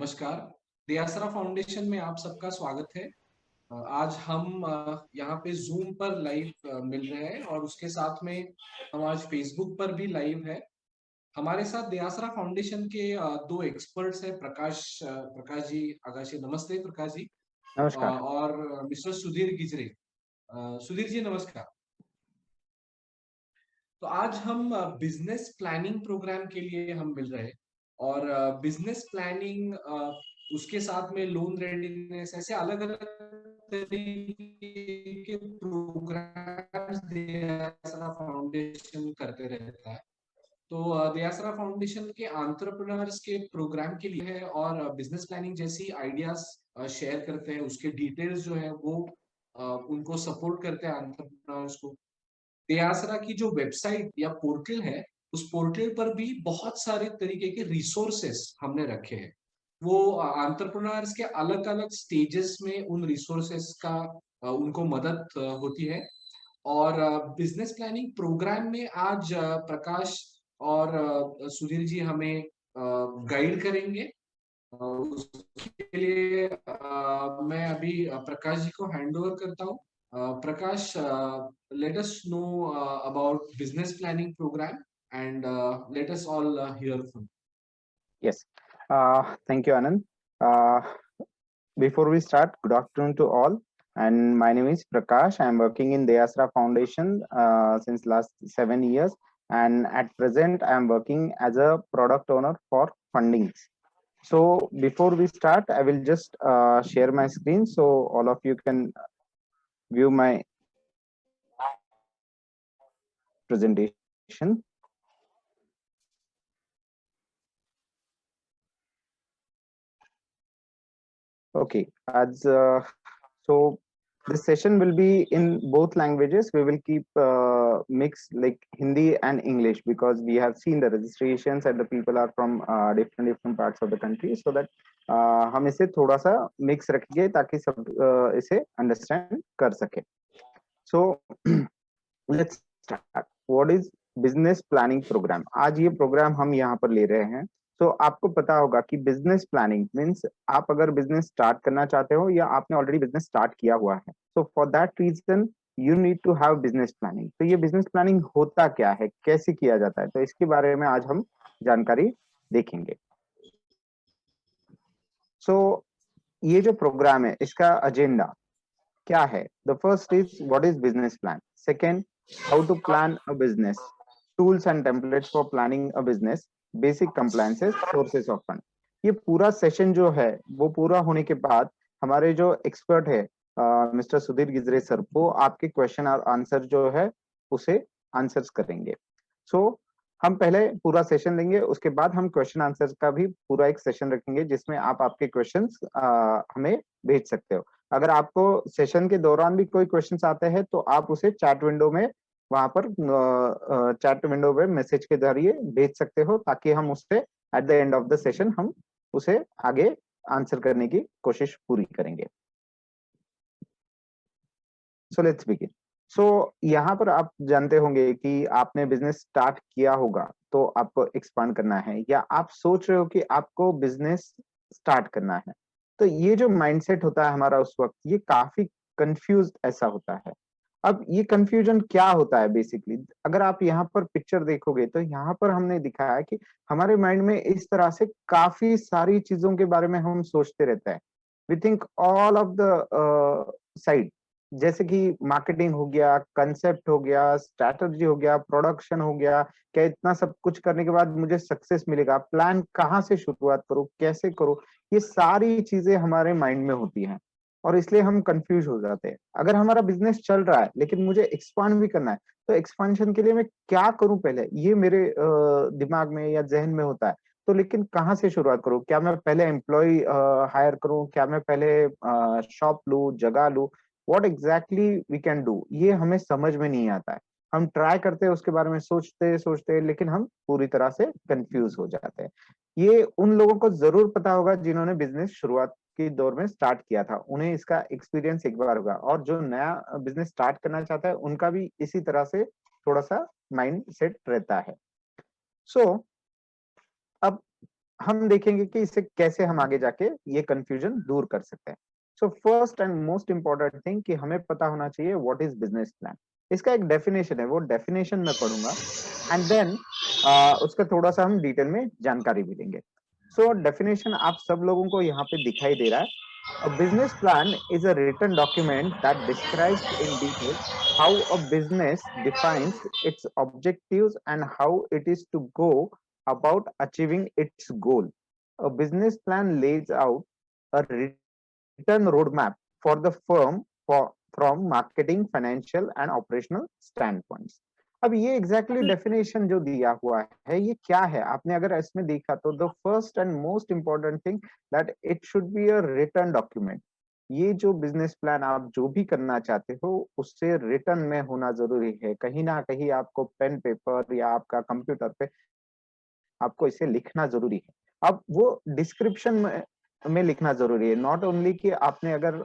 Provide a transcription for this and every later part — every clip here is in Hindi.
नमस्कार। दियासरा फाउंडेशन में आप सबका स्वागत है। आज हम यहाँ पे जूम पर लाइव मिल रहे हैं और उसके साथ में हम आज फेसबुक पर भी लाइव है। हमारे साथ दियासरा फाउंडेशन के दो एक्सपर्ट्स हैं, प्रकाश जी आगाशे। नमस्ते प्रकाश जी। नमस्कार। और मिस्टर सुधीर गिजरे। सुधीर जी नमस्कार। तो आज हम बिजनेस प्लानिंग प्रोग्राम के लिए हम मिल रहे हैं और बिजनेस प्लानिंग उसके साथ में लोन रेडीनेस, ऐसे अलग अलग तरीके के प्रोग्राम्स दियासरा फाउंडेशन करते रहता है। तो दियासरा फाउंडेशन के एंटरप्रेन्योर्स के प्रोग्राम के लिए है और बिजनेस प्लानिंग जैसी आइडियाज शेयर करते हैं, उसके डिटेल्स जो है वो उनको सपोर्ट करते हैं एंटरप्रेन्योर्स को। दियासरा की जो वेबसाइट या पोर्टल है, उस पोर्टल पर भी बहुत सारे तरीके के रिसोर्सेस हमने रखे हैं। वो एंटरप्रेन्योर्स के अलग-अलग स्टेजेस में उन रिसोर्सेस का उनको मदद होती है। और बिजनेस प्लानिंग प्रोग्राम में आज प्रकाश और सुधीर जी हमें गाइड करेंगे। उसके लिए मैं अभी प्रकाश जी को हैंड ओवर करता हूँ। प्रकाश, let us know about business planning program and let us all hear from. Yes. Thank you, Anand. Uh, Before we start, good afternoon to all. And my name is Prakash. I'm working in Deyasra Foundation since last 7 years. And at present, I'm working as a product owner for fundings. So before we start, I will just share my screen so all of you can view my presentation. Okay, so this session will be in both languages. We will keep mix like Hindi and English because we have seen the registrations and the people are from different parts of the country, so that हम इसे थोड़ा सा mix रखेंगे ताकि सब इसे understand कर सके. So let's start. What is business planning program? आज ये program हम यहाँ पर ले रहे हैं. तो आपको पता होगा कि बिजनेस प्लानिंग मीन्स आप अगर बिजनेस स्टार्ट करना चाहते हो या आपने ऑलरेडी बिजनेस स्टार्ट किया हुआ है, तो for that reason you need to have business planning. तो ये बिजनेस प्लानिंग होता क्या है, कैसे किया जाता है, तो इसके बारे में आज हम जानकारी देखेंगे. सो ये जो प्रोग्राम है इसका एजेंडा क्या है? The first is what is business plan. Second, how to plan a business, tools and templates for planning a business, basic compliances, sources of fund. ये पूरा सेशन जो है वो पूरा होने के बाद हमारे जो एक्सपर्ट है मिस्टर सुधीर गिजरे सर, वो आपके क्वेश्चन और आंसर जो है उसे आंसर्स करेंगे. सो हम पहले पूरा सेशन लेंगे, उसके बाद हम क्वेश्चन आंसर का भी पूरा एक सेशन रखेंगे जिसमें आप आपके क्वेश्चंस हमें भेज सकते हो. अगर आपको सेशन के दौरान भी कोई क्वेश्चंस आते हैं तो आप उसे चैट विंडो में वहां पर चैट विंडो में मैसेज के जरिए भेज सकते हो ताकि हम उससे at the end of the session हम उसे आगे आंसर करने की कोशिश पूरी करेंगे. So let's begin. सो यहाँ पर आप जानते होंगे कि आपने बिजनेस स्टार्ट किया होगा तो आपको एक्सपांड करना है, या आप सोच रहे हो कि आपको बिजनेस स्टार्ट करना है. तो ये जो माइंडसेट होता है हमारा उस वक्त, ये काफी कंफ्यूज ऐसा होता है. अब ये कंफ्यूजन क्या होता है बेसिकली, अगर आप यहाँ पर पिक्चर देखोगे तो यहाँ पर हमने दिखाया है कि हमारे माइंड में इस तरह से काफी सारी चीजों के बारे में हम सोचते रहते हैं. We think all of the side, जैसे कि मार्केटिंग हो गया, कंसेप्ट हो गया, स्ट्रैटेजी हो गया, प्रोडक्शन हो गया. क्या इतना सब कुछ करने के बाद मुझे सक्सेस मिलेगा? प्लान कहाँ से शुरुआत करूँ, कैसे करूँ? ये सारी चीजें हमारे माइंड में होती हैं और इसलिए हम कंफ्यूज हो जाते हैं. अगर हमारा बिजनेस चल रहा है लेकिन मुझे एक्सपांड भी करना है, तो एक्सपांशन के लिए मैं क्या करूं पहले, ये मेरे दिमाग में या जहन में होता है. तो लेकिन कहाँ से शुरुआत करूं? क्या मैं पहले एम्प्लॉय हायर करूं? क्या मैं पहले शॉप लूं, जगह लूं? What exactly we can do, ये हमें समझ में नहीं आता है. हम ट्राई करते हैं, उसके बारे में सोचते सोचते, लेकिन हम पूरी तरह से कंफ्यूज हो जाते हैं. ये उन लोगों को जरूर पता होगा जिन्होंने बिजनेस शुरुआत के दौर में स्टार्ट किया था, उन्हें इसका एक्सपीरियंस एक बार होगा. और जो नया बिजनेस स्टार्ट करना चाहता है उनका भी इसी तरह से थोड़ा सा माइंड सेट रहता है. सो अब हम देखेंगे कि इसे कैसे हम आगे जाके ये कंफ्यूजन दूर कर सकते हैं। So first and most important thing कि हमें पता होना चाहिए व्हाट इज बिजनेस प्लान। इसका एक डेफिनेशन है, वो डेफिनेशन मैं पढ़ूंगा एंड देन उसका थोड़ा सा हम डिटेल में जानकारी भी देंगे। सो डेफिनेशन आप सब लोगों को यहाँ पे दिखाई दे रहा है। A business plan is a written document that describes in detail how a business defines its objectives and how it is to go about achieving its goal. A business plan lays out a written roadmap for the firm from marketing, financial and operational standpoints. अब ये एग्जैक्टली डेफिनेशन जो दिया हुआ है ये क्या है, आपने अगर इसमें देखा तो the first and most important thing that it should be a written document. ये जो बिजनेस प्लान आप जो भी करना चाहते हो उससे रिटर्न में होना जरूरी है, कहीं ना कहीं आपको पेन पेपर या आपका कंप्यूटर पे आपको इसे लिखना जरूरी है। अब वो डिस्क्रिप्शन में लिखना जरूरी है, नॉट ओनली कि आपने अगर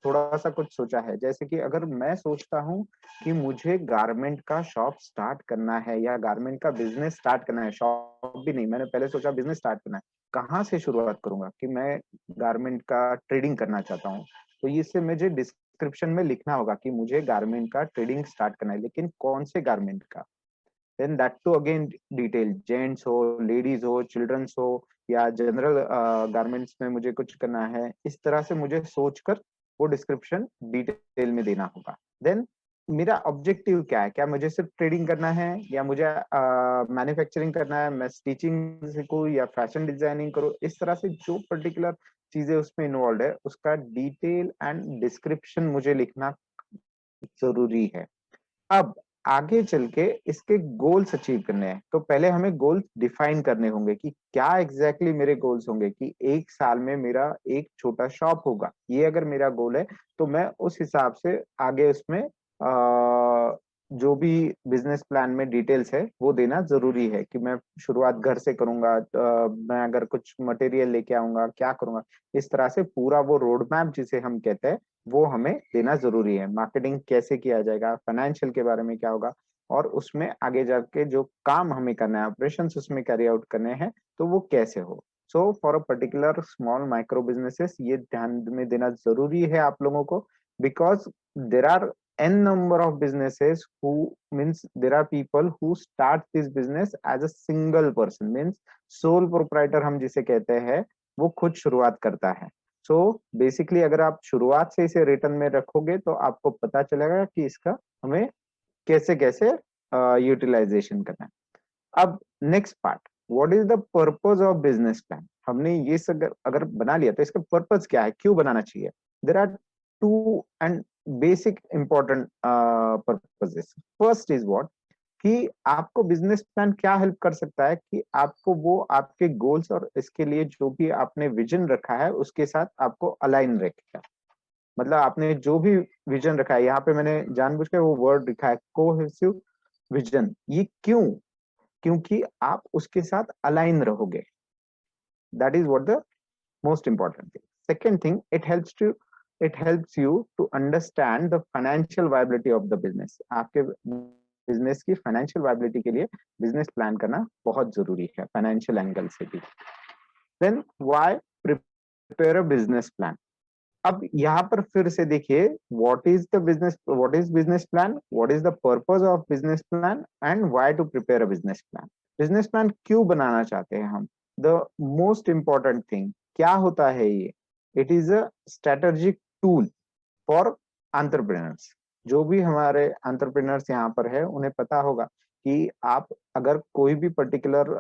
थोड़ा सा कुछ सोचा है, जैसे कि अगर मैं सोचता हूँ कि मुझे गारमेंट का शॉप स्टार्ट करना है या गारमेंट का बिजनेस स्टार्ट करना है, शॉप भी नहीं, मैंने पहले सोचा बिजनेस स्टार्ट करना है, कहाँ से शुरुआत करूंगा कि मैं गारमेंट का ट्रेडिंग करना चाहता हूँ, तो इससे मुझे डिस्क्रिप्शन में लिखना होगा कि मुझे गारमेंट का ट्रेडिंग स्टार्ट करना है, लेकिन कौन से गारमेंट का, then that too again detail, gents हो, लेडीज हो, चिल्ड्रंस हो या जनरल गारमेंट्स में मुझे कुछ करना है, इस तरह से मुझे सोचकर वो डिस्क्रिप्शन डिटेल में देना होगा। देन मेरा ऑब्जेक्टिव क्या है, क्या मुझे सिर्फ ट्रेडिंग करना है या मुझे मैन्युफैक्चरिंग करना है, मैं स्टिचिंग सीखूं या फैशन डिजाइनिंग करूं, इस तरह से जो पर्टिकुलर चीजें उसमें इन्वॉल्व है उसका डिटेल एंड डिस्क्रिप्शन मुझे लिखना जरूरी है। अब आगे चल के इसके गोल्स अचीव करने हैं तो पहले हमें गोल्स डिफाइन करने होंगे कि क्या एग्जैक्टली मेरे गोल्स होंगे, कि एक साल में मेरा एक छोटा शॉप होगा, ये अगर मेरा गोल है तो मैं उस हिसाब से आगे उसमें जो भी बिजनेस प्लान में डिटेल्स है वो देना जरूरी है कि मैं शुरुआत घर से करूंगा, मैं अगर कुछ मटेरियल लेके आऊंगा क्या करूंगा, इस तरह से पूरा वो रोड मैप जिसे हम कहते हैं वो हमें देना जरूरी है। मार्केटिंग कैसे किया जाएगा, फाइनेंशियल के बारे में क्या होगा, और उसमें आगे जाके जो काम हमें करना है, ऑपरेशन उसमें कैरी आउट करने हैं तो वो कैसे हो। So for a particular small micro businesses ये ध्यान में देना जरूरी है आप लोगों को, because there are n number of businesses who means there are people who start this business as a single person, means sole proprietor हम जिसे कहते हैं, वो खुद शुरुआत करता है। सो बेसिकली अगर आप शुरुआत से इसे रिटर्न में रखोगे तो आपको पता चलेगा कि इसका हमें कैसे कैसे यूटिलाइजेशन करना है। अब next part, what is the purpose of business plan. हमने ये सब अगर बना लिया तो इसका पर्पस क्या है, क्यों बनाना चाहिए। There are two and basic important purposes. First is what, कि आपको बिजनेस प्लान क्या हेल्प कर सकता है कि आपको वो आपके गोल्स और इसके लिए जो भी आपने विजन रखा है उसके साथ आपको अलाइन रखेगा। मतलब आपने जो भी विजन रखा है, यहाँ पे मैंने जानबूझ के वो वर्ड लिखा है कोहेसिव विजन, ये क्यों, क्योंकि आप उसके साथ अलाइन रहोगे। That is what the most important thing. Second thing, it helps you to understand the financial viability of the business. आपके बिजनेस की फाइनेंशियल वायबिलिटी के लिए बिजनेस प्लान करना बहुत जरूरी है फाइनेंशियल एंगल से भी। Then why prepare a business plan. अब यहाँ पर फिर से देखिए, what is business plan, what is the purpose of business plan and why to prepare a business plan. Business plan क्यों बनाना चाहते हैं हम, द मोस्ट इंपॉर्टेंट थिंग क्या होता है ये, it is a strategic tool for entrepreneurs. जो भी हमारे एंटरप्रेन्योर्स यहाँ पर है उन्हें पता होगा कि आप अगर कोई भी पर्टिकुलर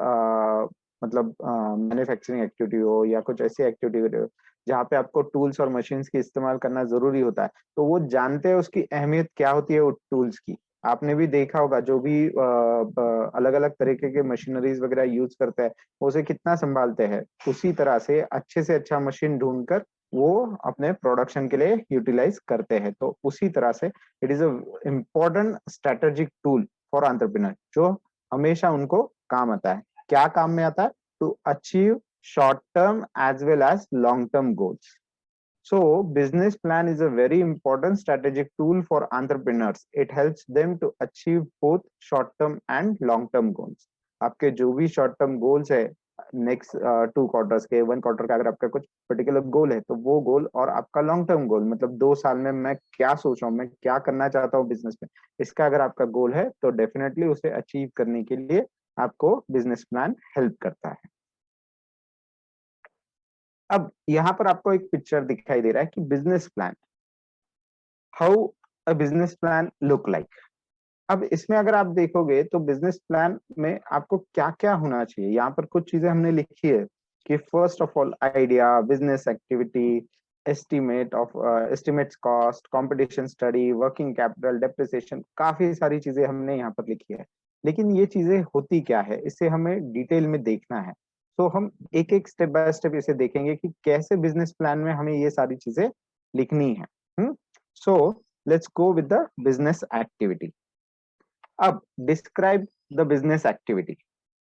मतलब मैन्युफैक्चरिंग एक्टिविटी हो या कुछ ऐसी एक्टिविटी हो जहाँ पे आपको टूल्स और मशीन्स की इस्तेमाल करना जरूरी होता है, तो वो जानते हैं उसकी अहमियत क्या होती है उस टूल्स की। आपने भी देखा होगा जो भी अलग अलग तरीके के मशीनरीज वगैरह यूज करते हैं वो उसे कितना संभालते हैं, उसी तरह से अच्छा मशीन ढूंढकर वो अपने प्रोडक्शन के लिए यूटिलाइज करते हैं। तो उसी तरह से it is a important strategic tool for entrepreneur जो हमेशा उनको काम आता है। क्या काम में आता है, to achieve short term as well as long term goals. So business plan is a very important strategic tool for entrepreneurs. It helps them to achieve both short term and long term goals. आपके जो भी short term goals है नेक्स्ट 2 क्वार्टर्स के 1 क्वार्टर का अगर आपका कुछ पर्टिकुलर गोल है, तो वो गोल और आपका लॉन्ग टर्म गोल, मतलब 2 साल में मैं क्या सोच रहा हूँ, मैं क्या करना चाहता हूँ बिजनेस में, इसका अगर आपका गोल है तो डेफिनेटली उसे अचीव करने के लिए आपको बिजनेस प्लान हेल्प करता है। अब यहाँ पर आपको एक पिक्चर दिखाई दे रहा है कि business plan, how a business plan look like. अब इसमें अगर आप देखोगे तो बिजनेस प्लान में आपको क्या क्या होना चाहिए, यहाँ पर कुछ चीजें हमने लिखी है कि first of all idea, business activity, estimates cost, competition study, working capital, depreciation, काफी सारी चीजें हमने यहाँ पर लिखी है। लेकिन ये चीजें होती क्या है, इसे हमें डिटेल में देखना है। तो हम एक एक स्टेप बाय स्टेप इसे देखेंगे कि कैसे बिजनेस प्लान में हमें ये सारी चीजें लिखनी है। So let's go with the business activity. अब डिस्क्राइब द बिजनेस एक्टिविटी।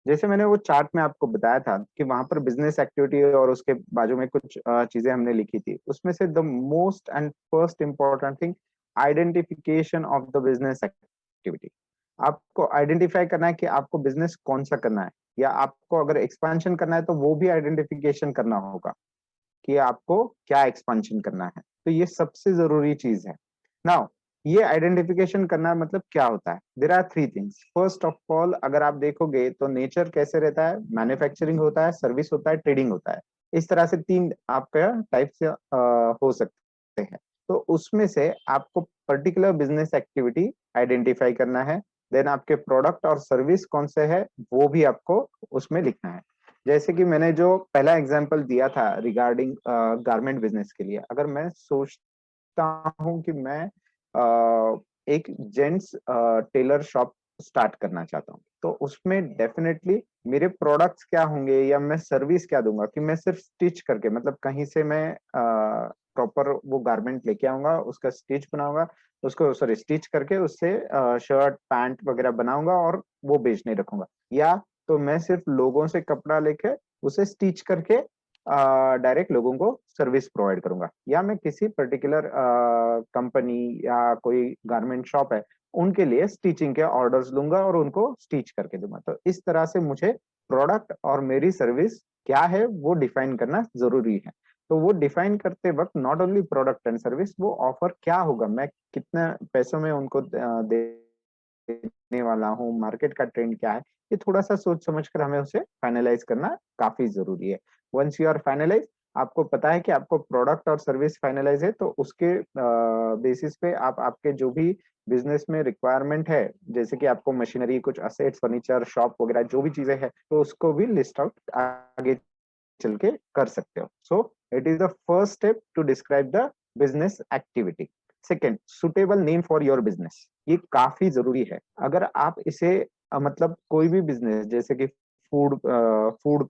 जैसे मैंने वो चार्ट में आपको बताया था कि वहां पर बिजनेस एक्टिविटी और उसके बाजू में कुछ चीजें हमने लिखी थी, उसमें से the most and first important thing, identification of the business activity. आपको आइडेंटिफाई करना है कि आपको बिजनेस कौन सा करना है, या आपको अगर एक्सपेंशन करना है तो वो भी आइडेंटिफिकेशन करना होगा कि आपको क्या एक्सपेंशन करना है। तो ये सबसे जरूरी चीज है। नाउ ये आइडेंटिफिकेशन करना मतलब क्या होता है, there are 3 things. First of all अगर आप देखोगे तो नेचर कैसे रहता है, मैन्युफैक्चरिंग होता है, सर्विस होता है, ट्रेडिंग होता है। इस तरह से 3 आपका टाइप से हो सकते हैं। तो उसमें से आपको पर्टिकुलर बिजनेस एक्टिविटी आइडेंटिफाई करना है। देन आपके प्रोडक्ट और सर्विस कौन से है वो भी आपको उसमें लिखना है। जैसे कि मैंने जो पहला एग्जांपल दिया था रिगार्डिंग गारमेंट बिजनेस के लिए, अगर मैं सोचता हूँ कि मैं एक जेंट्स टेलर शॉप स्टार्ट करना चाहता हूँ, तो उसमें डेफिनेटली मेरे प्रोडक्ट्स क्या होंगे या मैं सर्विस क्या दूंगा, कि मैं सिर्फ स्टिच करके, मतलब कहीं से मैं प्रॉपर वो गारमेंट लेके आऊंगा, उसका स्टिच बनाऊंगा, उसको सॉरी स्टिच करके उससे शर्ट पैंट वगैरह बनाऊंगा और वो बेचने रखूंगा, या तो मैं सिर्फ लोगों से कपड़ा लेके उसे स्टिच करके डायरेक्ट लोगों को सर्विस प्रोवाइड करूंगा, या मैं किसी पर्टिकुलर कंपनी या कोई गारमेंट शॉप है उनके लिए स्टिचिंग के ऑर्डर्स लूंगा और उनको स्टिच करके दूंगा। तो इस तरह से मुझे प्रोडक्ट और मेरी सर्विस क्या है वो डिफाइन करना जरूरी है। तो वो डिफाइन करते वक्त not only product and service, वो ऑफर क्या होगा, मैं कितने पैसों में उनको देने वाला हूँ, मार्केट का ट्रेंड क्या है, ये थोड़ा सा सोच समझ कर हमें उसे फाइनलाइज करना काफी जरूरी है। वंस यू आर फाइनलाइज, आपको पता है कि आपको प्रोडक्ट और सर्विस फाइनलाइज है, तो उसके बेसिस पे आप आपके जो भी बिजनेस में रिक्वायरमेंट है, जैसे कि आपको मशीनरी, कुछ असेट्स, फर्नीचर, शॉप वगैरह जो भी चीजें हैं, तो उसको भी लिस्ट आउट आगे चल के कर सकते हो। So it is the first step to describe the business activity. Second, suitable name for your business. ये काफी जरूरी है। अगर आप इसे मतलब कोई भी बिजनेस जैसे कि फूड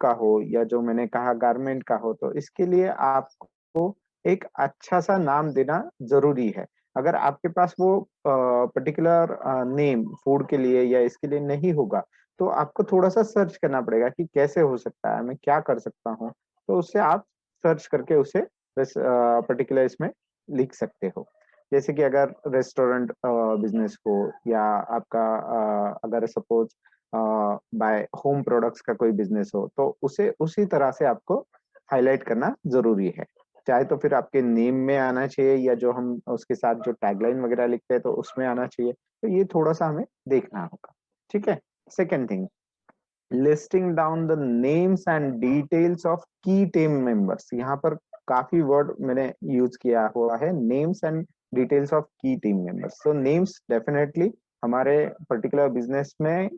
का हो या जो मैंने कहा गारमेंट का हो, तो इसके लिए आपको एक अच्छा सा नाम देना जरूरी है। अगर आपके पास वो पर्टिकुलर नेम फूड के लिए या इसके लिए नहीं होगा, तो आपको थोड़ा सा सर्च करना पड़ेगा कि कैसे हो सकता है, मैं क्या कर सकता हूँ। तो उससे आप सर्च करके उसे पर्टिकुलर इसमें लिख सकते हो। जैसे कि अगर रेस्टोरेंट बिजनेस हो, या आपका अगर सपोज बाय होम प्रोडक्ट्स का कोई बिजनेस हो, तो उसे उसी तरह से आपको हाईलाइट करना जरूरी है। चाहे तो फिर आपके नेम में आना चाहिए, या जो हम उसके साथ जो टैगलाइन वगैरह लिखते हैं तो उसमें आना चाहिए। तो ये थोड़ा सा हमें देखना होगा। ठीक है। Second thing, listing down the names and details of key team members. यहाँ पर काफी वर्ड मैंने यूज किया हुआ है, names and details of key team members. So names definitely हमारे पर्टिकुलर बिजनेस में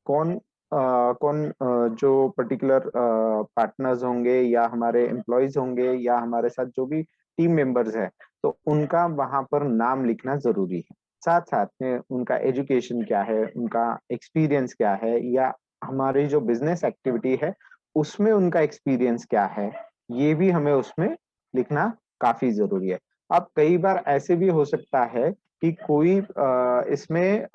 कौन जो पर्टिकुलर पार्टनर्स होंगे या हमारे एम्प्लॉयज होंगे या हमारे साथ जो भी टीम मेंबर्स है, तो उनका वहां पर नाम लिखना जरूरी है। साथ साथ में उनका एजुकेशन क्या है, उनका एक्सपीरियंस क्या है, या हमारी जो बिजनेस एक्टिविटी है उसमें उनका एक्सपीरियंस क्या है, ये भी हमें उसमें लिखना काफी जरूरी है। अब कई बार ऐसे भी हो सकता है कि कोई इसमें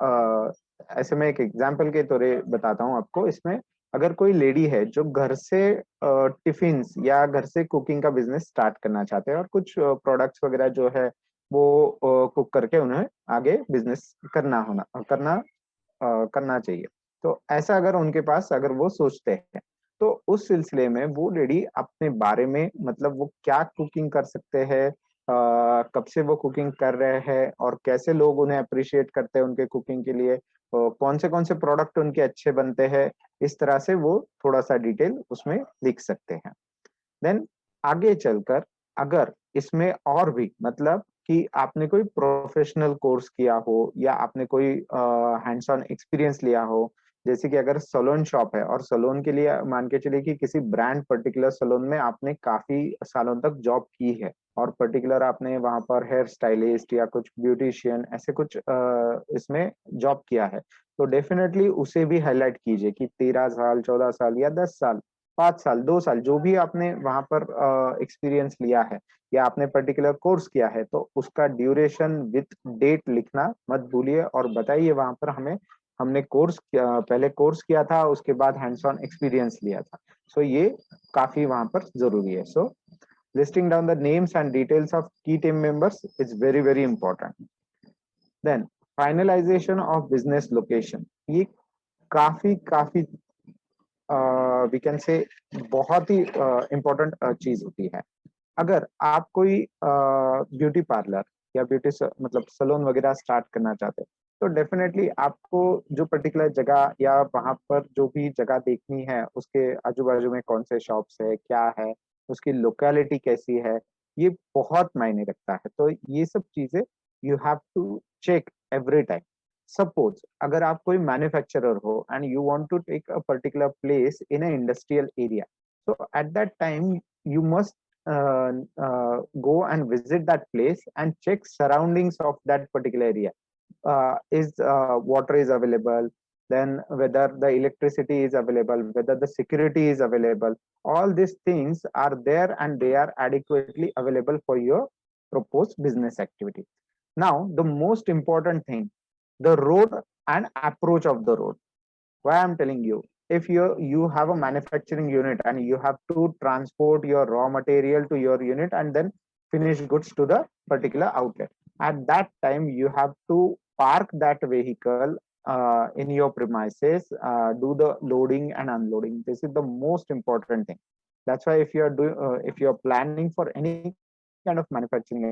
ऐसे मैं एक एग्जांपल के तौर बताता हूँ आपको। इसमें अगर कोई लेडी है जो घर से टिफिन या घर से कुकिंग का बिजनेस स्टार्ट करना चाहते हैं, और कुछ प्रोडक्ट्स वगैरह जो है वो कुक करके उन्हें आगे बिजनेस करना चाहिए, तो ऐसा अगर उनके पास अगर वो सोचते हैं, तो उस सिलसिले में वो लेडी अपने बारे में, मतलब वो क्या कुकिंग कर सकते हैं, कब से वो कुकिंग कर रहे हैं और कैसे लोग उन्हें अप्रिशिएट करते हैं उनके कुकिंग के लिए, कौन से प्रोडक्ट उनके अच्छे बनते हैं, इस तरह से वो थोड़ा सा डिटेल उसमें लिख सकते हैं। देन आगे चलकर अगर इसमें और भी, मतलब कि आपने कोई प्रोफेशनल कोर्स किया हो या आपने कोई हैंड्स ऑन एक्सपीरियंस लिया हो, जैसे कि अगर सैलून शॉप है और सैलून के लिए मान के चलिए कि किसी ब्रांड पर्टिकुलर सैलून में आपने काफी सालों तक जॉब की है और पर्टिकुलर आपने वहां पर हेयर स्टाइलिस्ट या कुछ ब्यूटिशियन ऐसे कुछ इसमें जॉब किया है, तो डेफिनेटली उसे भी हाईलाइट कीजिए कि 13 साल, 14 साल या 10 साल, 5 साल, 2 साल, जो भी आपने वहां पर एक्सपीरियंस लिया है या आपने पर्टिकुलर कोर्स किया है, तो उसका ड्यूरेशन विथ डेट लिखना मत भूलिए और बताइए वहां पर हमें, हमने पहले कोर्स किया था, उसके बाद हैंड्स ऑन एक्सपीरियंस लिया था। सो ये काफी वहां पर जरूरी है। So listing down the names and details of key team members is very very important. Then finalization of business location, ये काफी काफी वी कैन से बहुत ही इम्पोर्टेंट चीज होती है। अगर आप कोई ब्यूटी पार्लर या मतलब सैलून वगैरह स्टार्ट करना चाहते हैं, तो डेफिनेटली आपको जो पर्टिकुलर जगह या वहां पर जो भी जगह देखनी है, उसके आजू बाजू में कौन से शॉप्स है, क्या है, उसकी लोकेलिटी कैसी है, ये बहुत मायने रखता है। तो ये सब चीजें you have to check every time. Suppose अगर आप कोई मैन्युफैक्चरर हो and you want to take a particular place in a industrial area, so at that time you must go and visit that place and check surroundings of that particular area. Is water is available, then whether the electricity is available, whether the security is available, all these things are there and they are adequately available for your proposed business activity. Now the most important thing, the road and approach of the road. Why I'm telling you, if you have a manufacturing unit and you have to transport your raw material to your unit and then finish goods to the particular outlet, at that time you have to park that vehicle in your premises, do the loading and unloading. This is the most important thing. That's why if you are doing if you are planning for any kind of manufacturing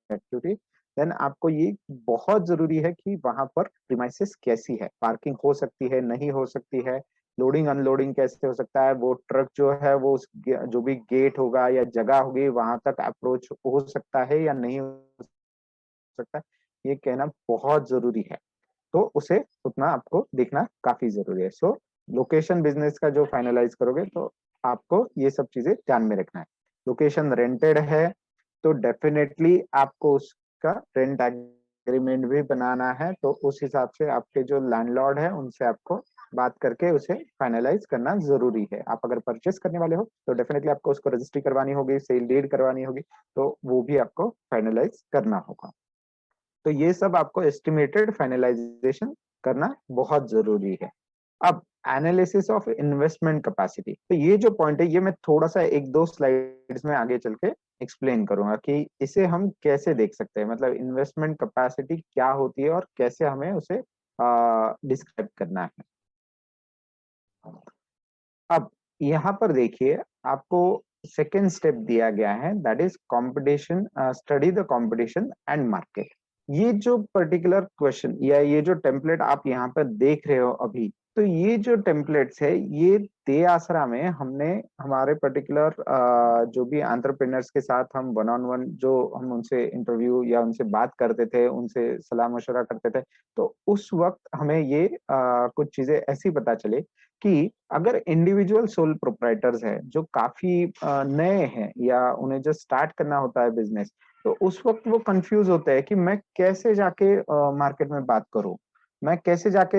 activity, then आपको ये बहुत जरूरी है कि वहां पर प्रीमाइसेस कैसी है, पार्किंग हो सकती है, नहीं हो सकती है, लोडिंग अनलोडिंग कैसे हो सकता है, वो ट्रक जो है वो जो भी गेट होगा या जगह होगी वहां तक अप्रोच हो सकता है या नहीं हो सकता है, ये कहना बहुत जरूरी है। तो उसे उतना आपको देखना काफी जरूरी है। सो लोकेशन बिजनेस का जो फाइनलाइज करोगे तो आपको ये सब चीजें ध्यान में रखना है। लोकेशन रेंटेड है तो डेफिनेटली आपको उसका रेंट एग्रीमेंट भी बनाना है, तो उस हिसाब से आपके जो लैंडलॉर्ड है उनसे आपको बात करके उसे फाइनलाइज करना जरूरी है। आप अगर परचेस करने वाले हो तो डेफिनेटली आपको उसको रजिस्ट्री करवानी होगी, सेल डीड करवानी होगी, तो वो भी आपको फाइनलाइज करना होगा। तो ये सब आपको एस्टिमेटेड फाइनलाइजेशन करना बहुत जरूरी है। अब एनालिसिस ऑफ इन्वेस्टमेंट कैपेसिटी, तो ये जो पॉइंट है ये मैं थोड़ा सा एक दो स्लाइड्स में आगे चल के एक्सप्लेन करूंगा कि इसे हम कैसे देख सकते हैं, मतलब इन्वेस्टमेंट कैपेसिटी क्या होती है और कैसे हमें उसे डिस्क्राइब करना है। अब यहाँ पर देखिए आपको सेकेंड स्टेप दिया गया है, that is competition, study the competition and market. ये जो पर्टिकुलर क्वेश्चन या ये जो टेम्पलेट आप यहाँ पर देख रहे हो अभी, तो ये जो टेम्पलेट्स है ये दे आसरा में हमने हमारे पर्टिकुलर जो भी एंटरप्रेन्योर्स के साथ हम वन ऑन वन जो हम उनसे इंटरव्यू या उनसे बात करते थे, उनसे सलाह मशवरा करते थे, तो उस वक्त हमें ये कुछ चीजें ऐसी पता चले कि अगर इंडिविजुअल सोल प्रोप्राइटर्स है जो काफी नए हैं या उन्हें जो स्टार्ट करना होता है बिजनेस, तो उस वक्त वो कंफ्यूज होते हैं कि मैं कैसे जाके मार्केट में बात करूं, मैं कैसे जाके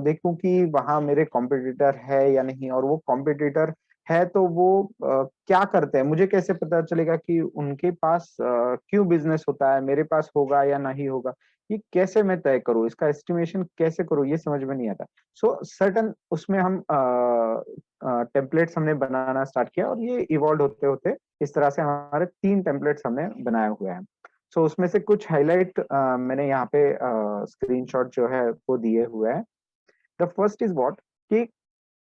देखूं कि वहां मेरे कॉम्पिटिटर है या नहीं, और वो कॉम्पिटिटर है तो वो क्या करते हैं, मुझे कैसे पता चलेगा कि उनके पास क्यों बिजनेस होता है, मेरे पास होगा या नहीं होगा, ये कैसे मैं तय करूं, इसका एस्टिमेशन कैसे करूं, ये समझ में नहीं आता। सो सर्टन उसमें हम टेम्पलेट्स हमने बनाना स्टार्ट किया और ये इवॉल्व होते होते इस तरह से हमारे 3 टेम्पलेट्स हमने बनाए हुए हैं। सो उसमें से कुछ हाईलाइट मैंने यहाँ पे स्क्रीनशॉट जो है वो दिए हुए हैं। द फर्स्ट इज व्हाट कि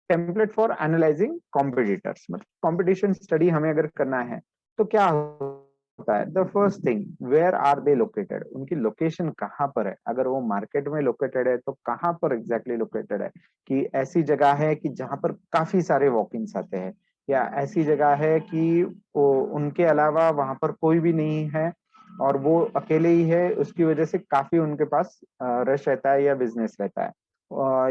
टेम्पलेट फॉर एनालाइजिंग कॉम्पिटिटर्स, मतलब कॉम्पिटिशन स्टडी हमें अगर करना है तो क्या होता है, the first thing, where are they located, उनकी लोकेशन कहाँ पर है, अगर वो मार्केट में लोकेटेड है तो कहाँ पर एग्जैक्टली लोकेटेड है, कि ऐसी जगह है कि जहाँ पर काफी सारे वॉक इन्स आते हैं, या ऐसी जगह है कि वो उनके अलावा वहां पर कोई भी नहीं है और वो अकेले ही है, उसकी वजह से काफी उनके पास रश रहता है या बिजनेस रहता है,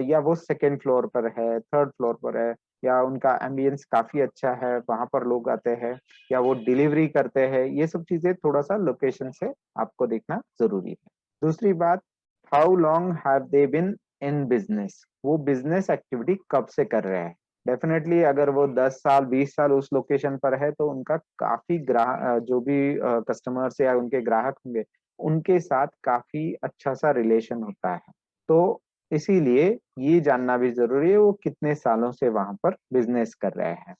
या वो सेकेंड फ्लोर पर है, थर्ड फ्लोर पर है, या उनका एम्बियंस काफी अच्छा है, वहां पर लोग आते हैं, या वो डिलीवरी करते हैं, ये सब चीजें थोड़ा सा लोकेशन से आपको देखना जरूरी है। दूसरी बात, how long have they been in business, वो बिजनेस एक्टिविटी कब से कर रहे हैं। डेफिनेटली अगर वो 10 साल 20 साल उस लोकेशन पर है तो उनका काफी जो भी कस्टमर्स या उनके ग्राहक होंगे उनके साथ काफी अच्छा सा रिलेशन होता है। तो इसीलिए ये जानना भी जरूरी है वो कितने सालों से वहां पर बिजनेस कर रहे हैं।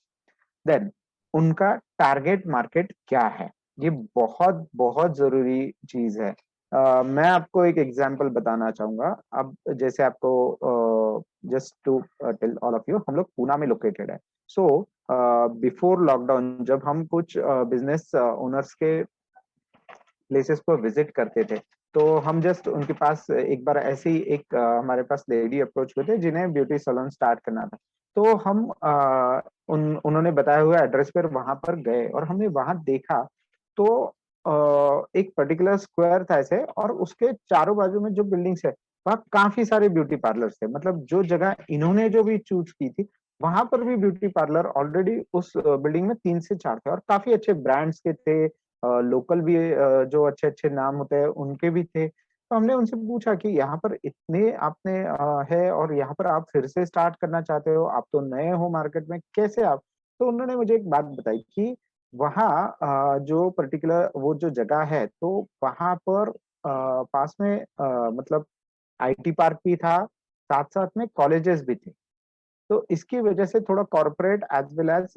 देन उनका टारगेट मार्केट क्या है, ये बहुत बहुत जरूरी चीज है। मैं आपको एक एग्जांपल बताना चाहूंगा। अब जैसे आपको just to tell all of you, हम लोग पूना में लोकेटेड है। सो बिफोर लॉकडाउन जब हम कुछ बिजनेस ओनर्स के प्लेसेस पर विजिट करते थे तो हम जस्ट उनके पास एक बार ऐसे ही एक हमारे पास लेडी अप्रोच हुए थे जिन्हें ब्यूटी सैलून स्टार्ट करना था। तो हम उन्होंने बताया हुआ एड्रेस पर वहां पर गए और हमने वहां देखा तो एक पर्टिकुलर स्क्वायर था ऐसे, और उसके चारों बाजू में जो बिल्डिंग्स है वहाँ काफी सारे ब्यूटी पार्लर्स थे। मतलब जो जगह इन्होंने जो भी चूज की थी वहां पर भी ब्यूटी पार्लर ऑलरेडी उस बिल्डिंग में 3 से 4 थे और काफी अच्छे ब्रांड्स के थे, लोकल भी जो अच्छे अच्छे नाम होते हैं उनके भी थे। तो हमने उनसे पूछा कि यहाँ पर इतने आपने है और यहाँ पर आप फिर से स्टार्ट करना चाहते हो, आप तो नए हो मार्केट में, कैसे आप। तो उन्होंने मुझे एक बात बताई कि वहाँ जो पर्टिकुलर वो जो जगह है तो वहां पर पास में मतलब आईटी पार्क भी था, साथ साथ में कॉलेजेस भी थे। तो इसकी वजह से थोड़ा corporate as well as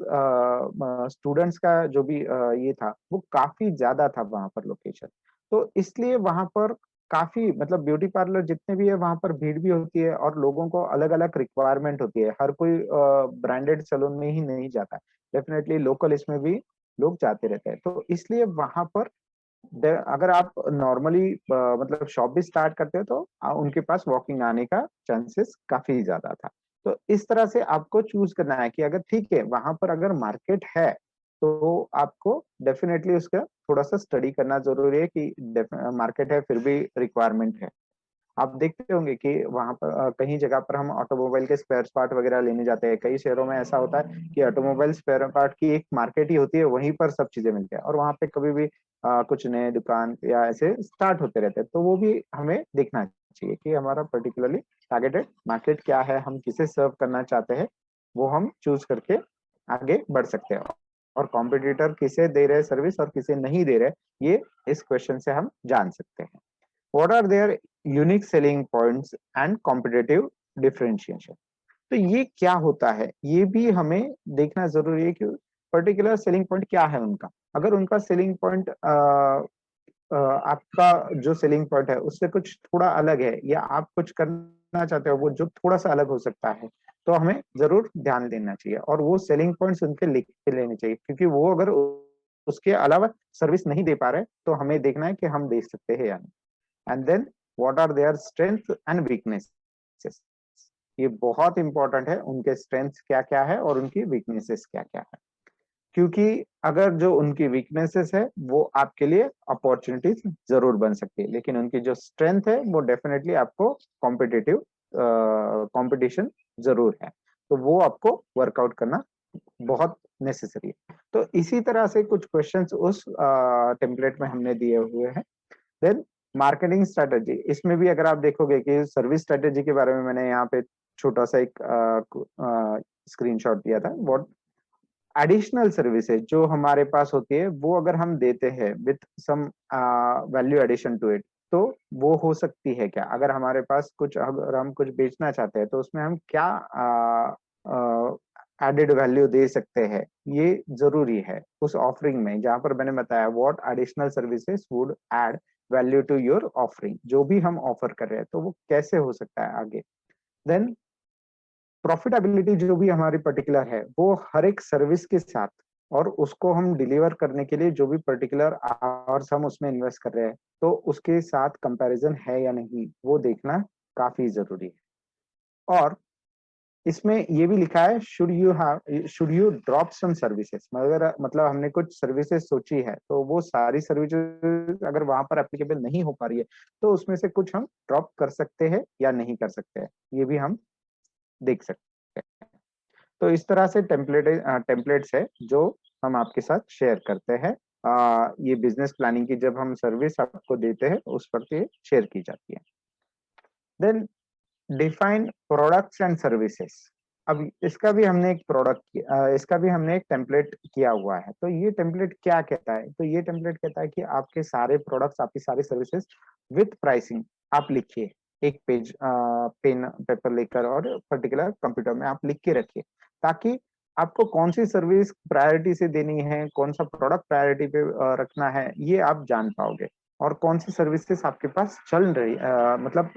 students का जो भी ये था वो काफी ज्यादा था वहां पर लोकेशन। तो इसलिए वहां पर काफी मतलब ब्यूटी पार्लर जितने भी है वहां पर भीड़ भी होती है और लोगों को अलग अलग रिक्वायरमेंट होती है, हर कोई ब्रांडेड सैलून में ही नहीं जाता। डेफिनेटली लोकल इसमें भी लोग जाते रहते हैं। तो इसलिए वहां पर अगर आप नॉर्मली मतलब शॉप भी स्टार्ट करते हो तो उनके पास वॉकिंग आने का चांसेस काफी ज्यादा था। तो इस तरह से आपको चूज करना है कि अगर ठीक है वहां पर अगर मार्केट है तो आपको डेफिनेटली उसका थोड़ा सा स्टडी करना जरूरी है कि मार्केट है फिर भी रिक्वायरमेंट है। आप देखते होंगे कि वहां पर कहीं जगह पर हम ऑटोमोबाइल के स्पेयर पार्ट वगैरह लेने जाते हैं, कई शहरों में ऐसा होता है कि ऑटोमोबाइल स्पेयर पार्ट की एक मार्केट ही होती है, वहीं पर सब चीजें मिलती है और वहां पे कभी भी कुछ नए दुकान या ऐसे स्टार्ट होते रहते हैं। तो वो भी हमें देखना चाहिए कि हमारा पर्टिकुलरली टारगेटेड मार्केट क्या है, हम किसे सर्व करना चाहते हैं, वो हम चूज करके आगे बढ़ सकते हैं। और कॉम्पिटिटर किसे दे रहे सर्विस और किसे नहीं दे रहे ये इस क्वेश्चन से हम जान सकते हैं। What are their unique selling points and competitive differentiation? तो ये क्या होता है ये भी हमें देखना जरूरी है कि पर्टिकुलर सेलिंग पॉइंट क्या है उनका। अगर उनका सेलिंग पॉइंट आपका जो सेलिंग पॉइंट है उससे कुछ थोड़ा अलग है या आप कुछ करना चाहते हो वो जो थोड़ा सा अलग हो सकता है तो हमें जरूर ध्यान देना चाहिए और वो सेलिंग पॉइंट्स उनके लिख के लेने चाहिए, क्योंकि वो अगर उसके अलावा सर्विस नहीं दे पा रहे तो हमें देखना है कि हम दे सकते हैं या नहीं। And then what are their strength and weaknesses, ये बहुत इंपॉर्टेंट है, उनके स्ट्रेंथ क्या क्या है और उनकी वीकनेसेस क्या क्या है। क्योंकि अगर जो उनकी वीकनेसेस है वो आपके लिए अपॉर्चुनिटीज जरूर बन सकती है, लेकिन उनकी जो स्ट्रेंथ है वो डेफिनेटली आपको कॉम्पिटिटिव कंपटीशन जरूर है, तो वो आपको वर्कआउट करना बहुत नेसेसरी है। तो इसी तरह से कुछ क्वेश्चंस उस टेम्पलेट में हमने दिए हुए हैं। देन मार्केटिंग स्ट्रेटेजी, इसमें भी अगर आप देखोगे कि सर्विस स्ट्रेटेजी के बारे में मैंने यहाँ पे छोटा सा एक स्क्रीनशॉट दिया था। व्हाट एडिशनल सर्विसेज जो हमारे पास होती है वो अगर हम देते हैं with some value addition to it तो वो हो सकती है क्या, अगर हमारे पास कुछ अगर हम कुछ बेचना चाहते हैं तो उसमें हम क्या एडेड वैल्यू दे सकते हैं, ये जरूरी है उस ऑफरिंग में। जहां पर मैंने बताया what additional services would add value to your offering, जो भी हम ऑफर कर रहे हैं तो वो कैसे हो सकता है आगे। देन प्रॉफिटेबिलिटी जो भी हमारी पर्टिकुलर है वो हर एक सर्विस के साथ और उसको हम डिलीवर करने के लिए जो भी पर्टिकुलर आवर्स हम उसमें इन्वेस्ट कर रहे हैं तो उसके साथ कंपैरिजन है या नहीं वो देखना काफी जरूरी है। और इसमें ये भी लिखा है should you drop some services, मगर मतलब हमने कुछ सर्विसेज सोची है तो वो सारी सर्विसेज अगर वहां पर एप्लीकेबल नहीं हो पा रही है तो उसमें से कुछ हम ड्रॉप कर सकते हैं या नहीं कर सकते हैं, ये भी हम देख सकते हैं। तो इस तरह से टेम्पलेट्स है जो हम आपके साथ शेयर करते हैं। ये बिजनेस प्लानिंग की जब हम सर्विस आपको देते हैं उस पर ये शेयर की जाती है। Then define products and services. अब इसका भी हमने एक टेम्पलेट किया हुआ है। तो ये टेम्पलेट क्या कहता है, तो ये टेम्पलेट कहता है कि आपके सारे प्रोडक्ट्स, आपकी सारी सर्विसेज विथ प्राइसिंग आप लिखिए, एक पेज पेन पेपर लेकर और पर्टिकुलर कंप्यूटर में आप लिख के रखिए, ताकि आपको कौन सी सर्विस प्रायोरिटी से देनी है, कौन सा प्रोडक्ट प्रायोरिटी पे रखना है, ये आप जान पाओगे। और कौन सी सर्विसेज आपके पास चल रही मतलब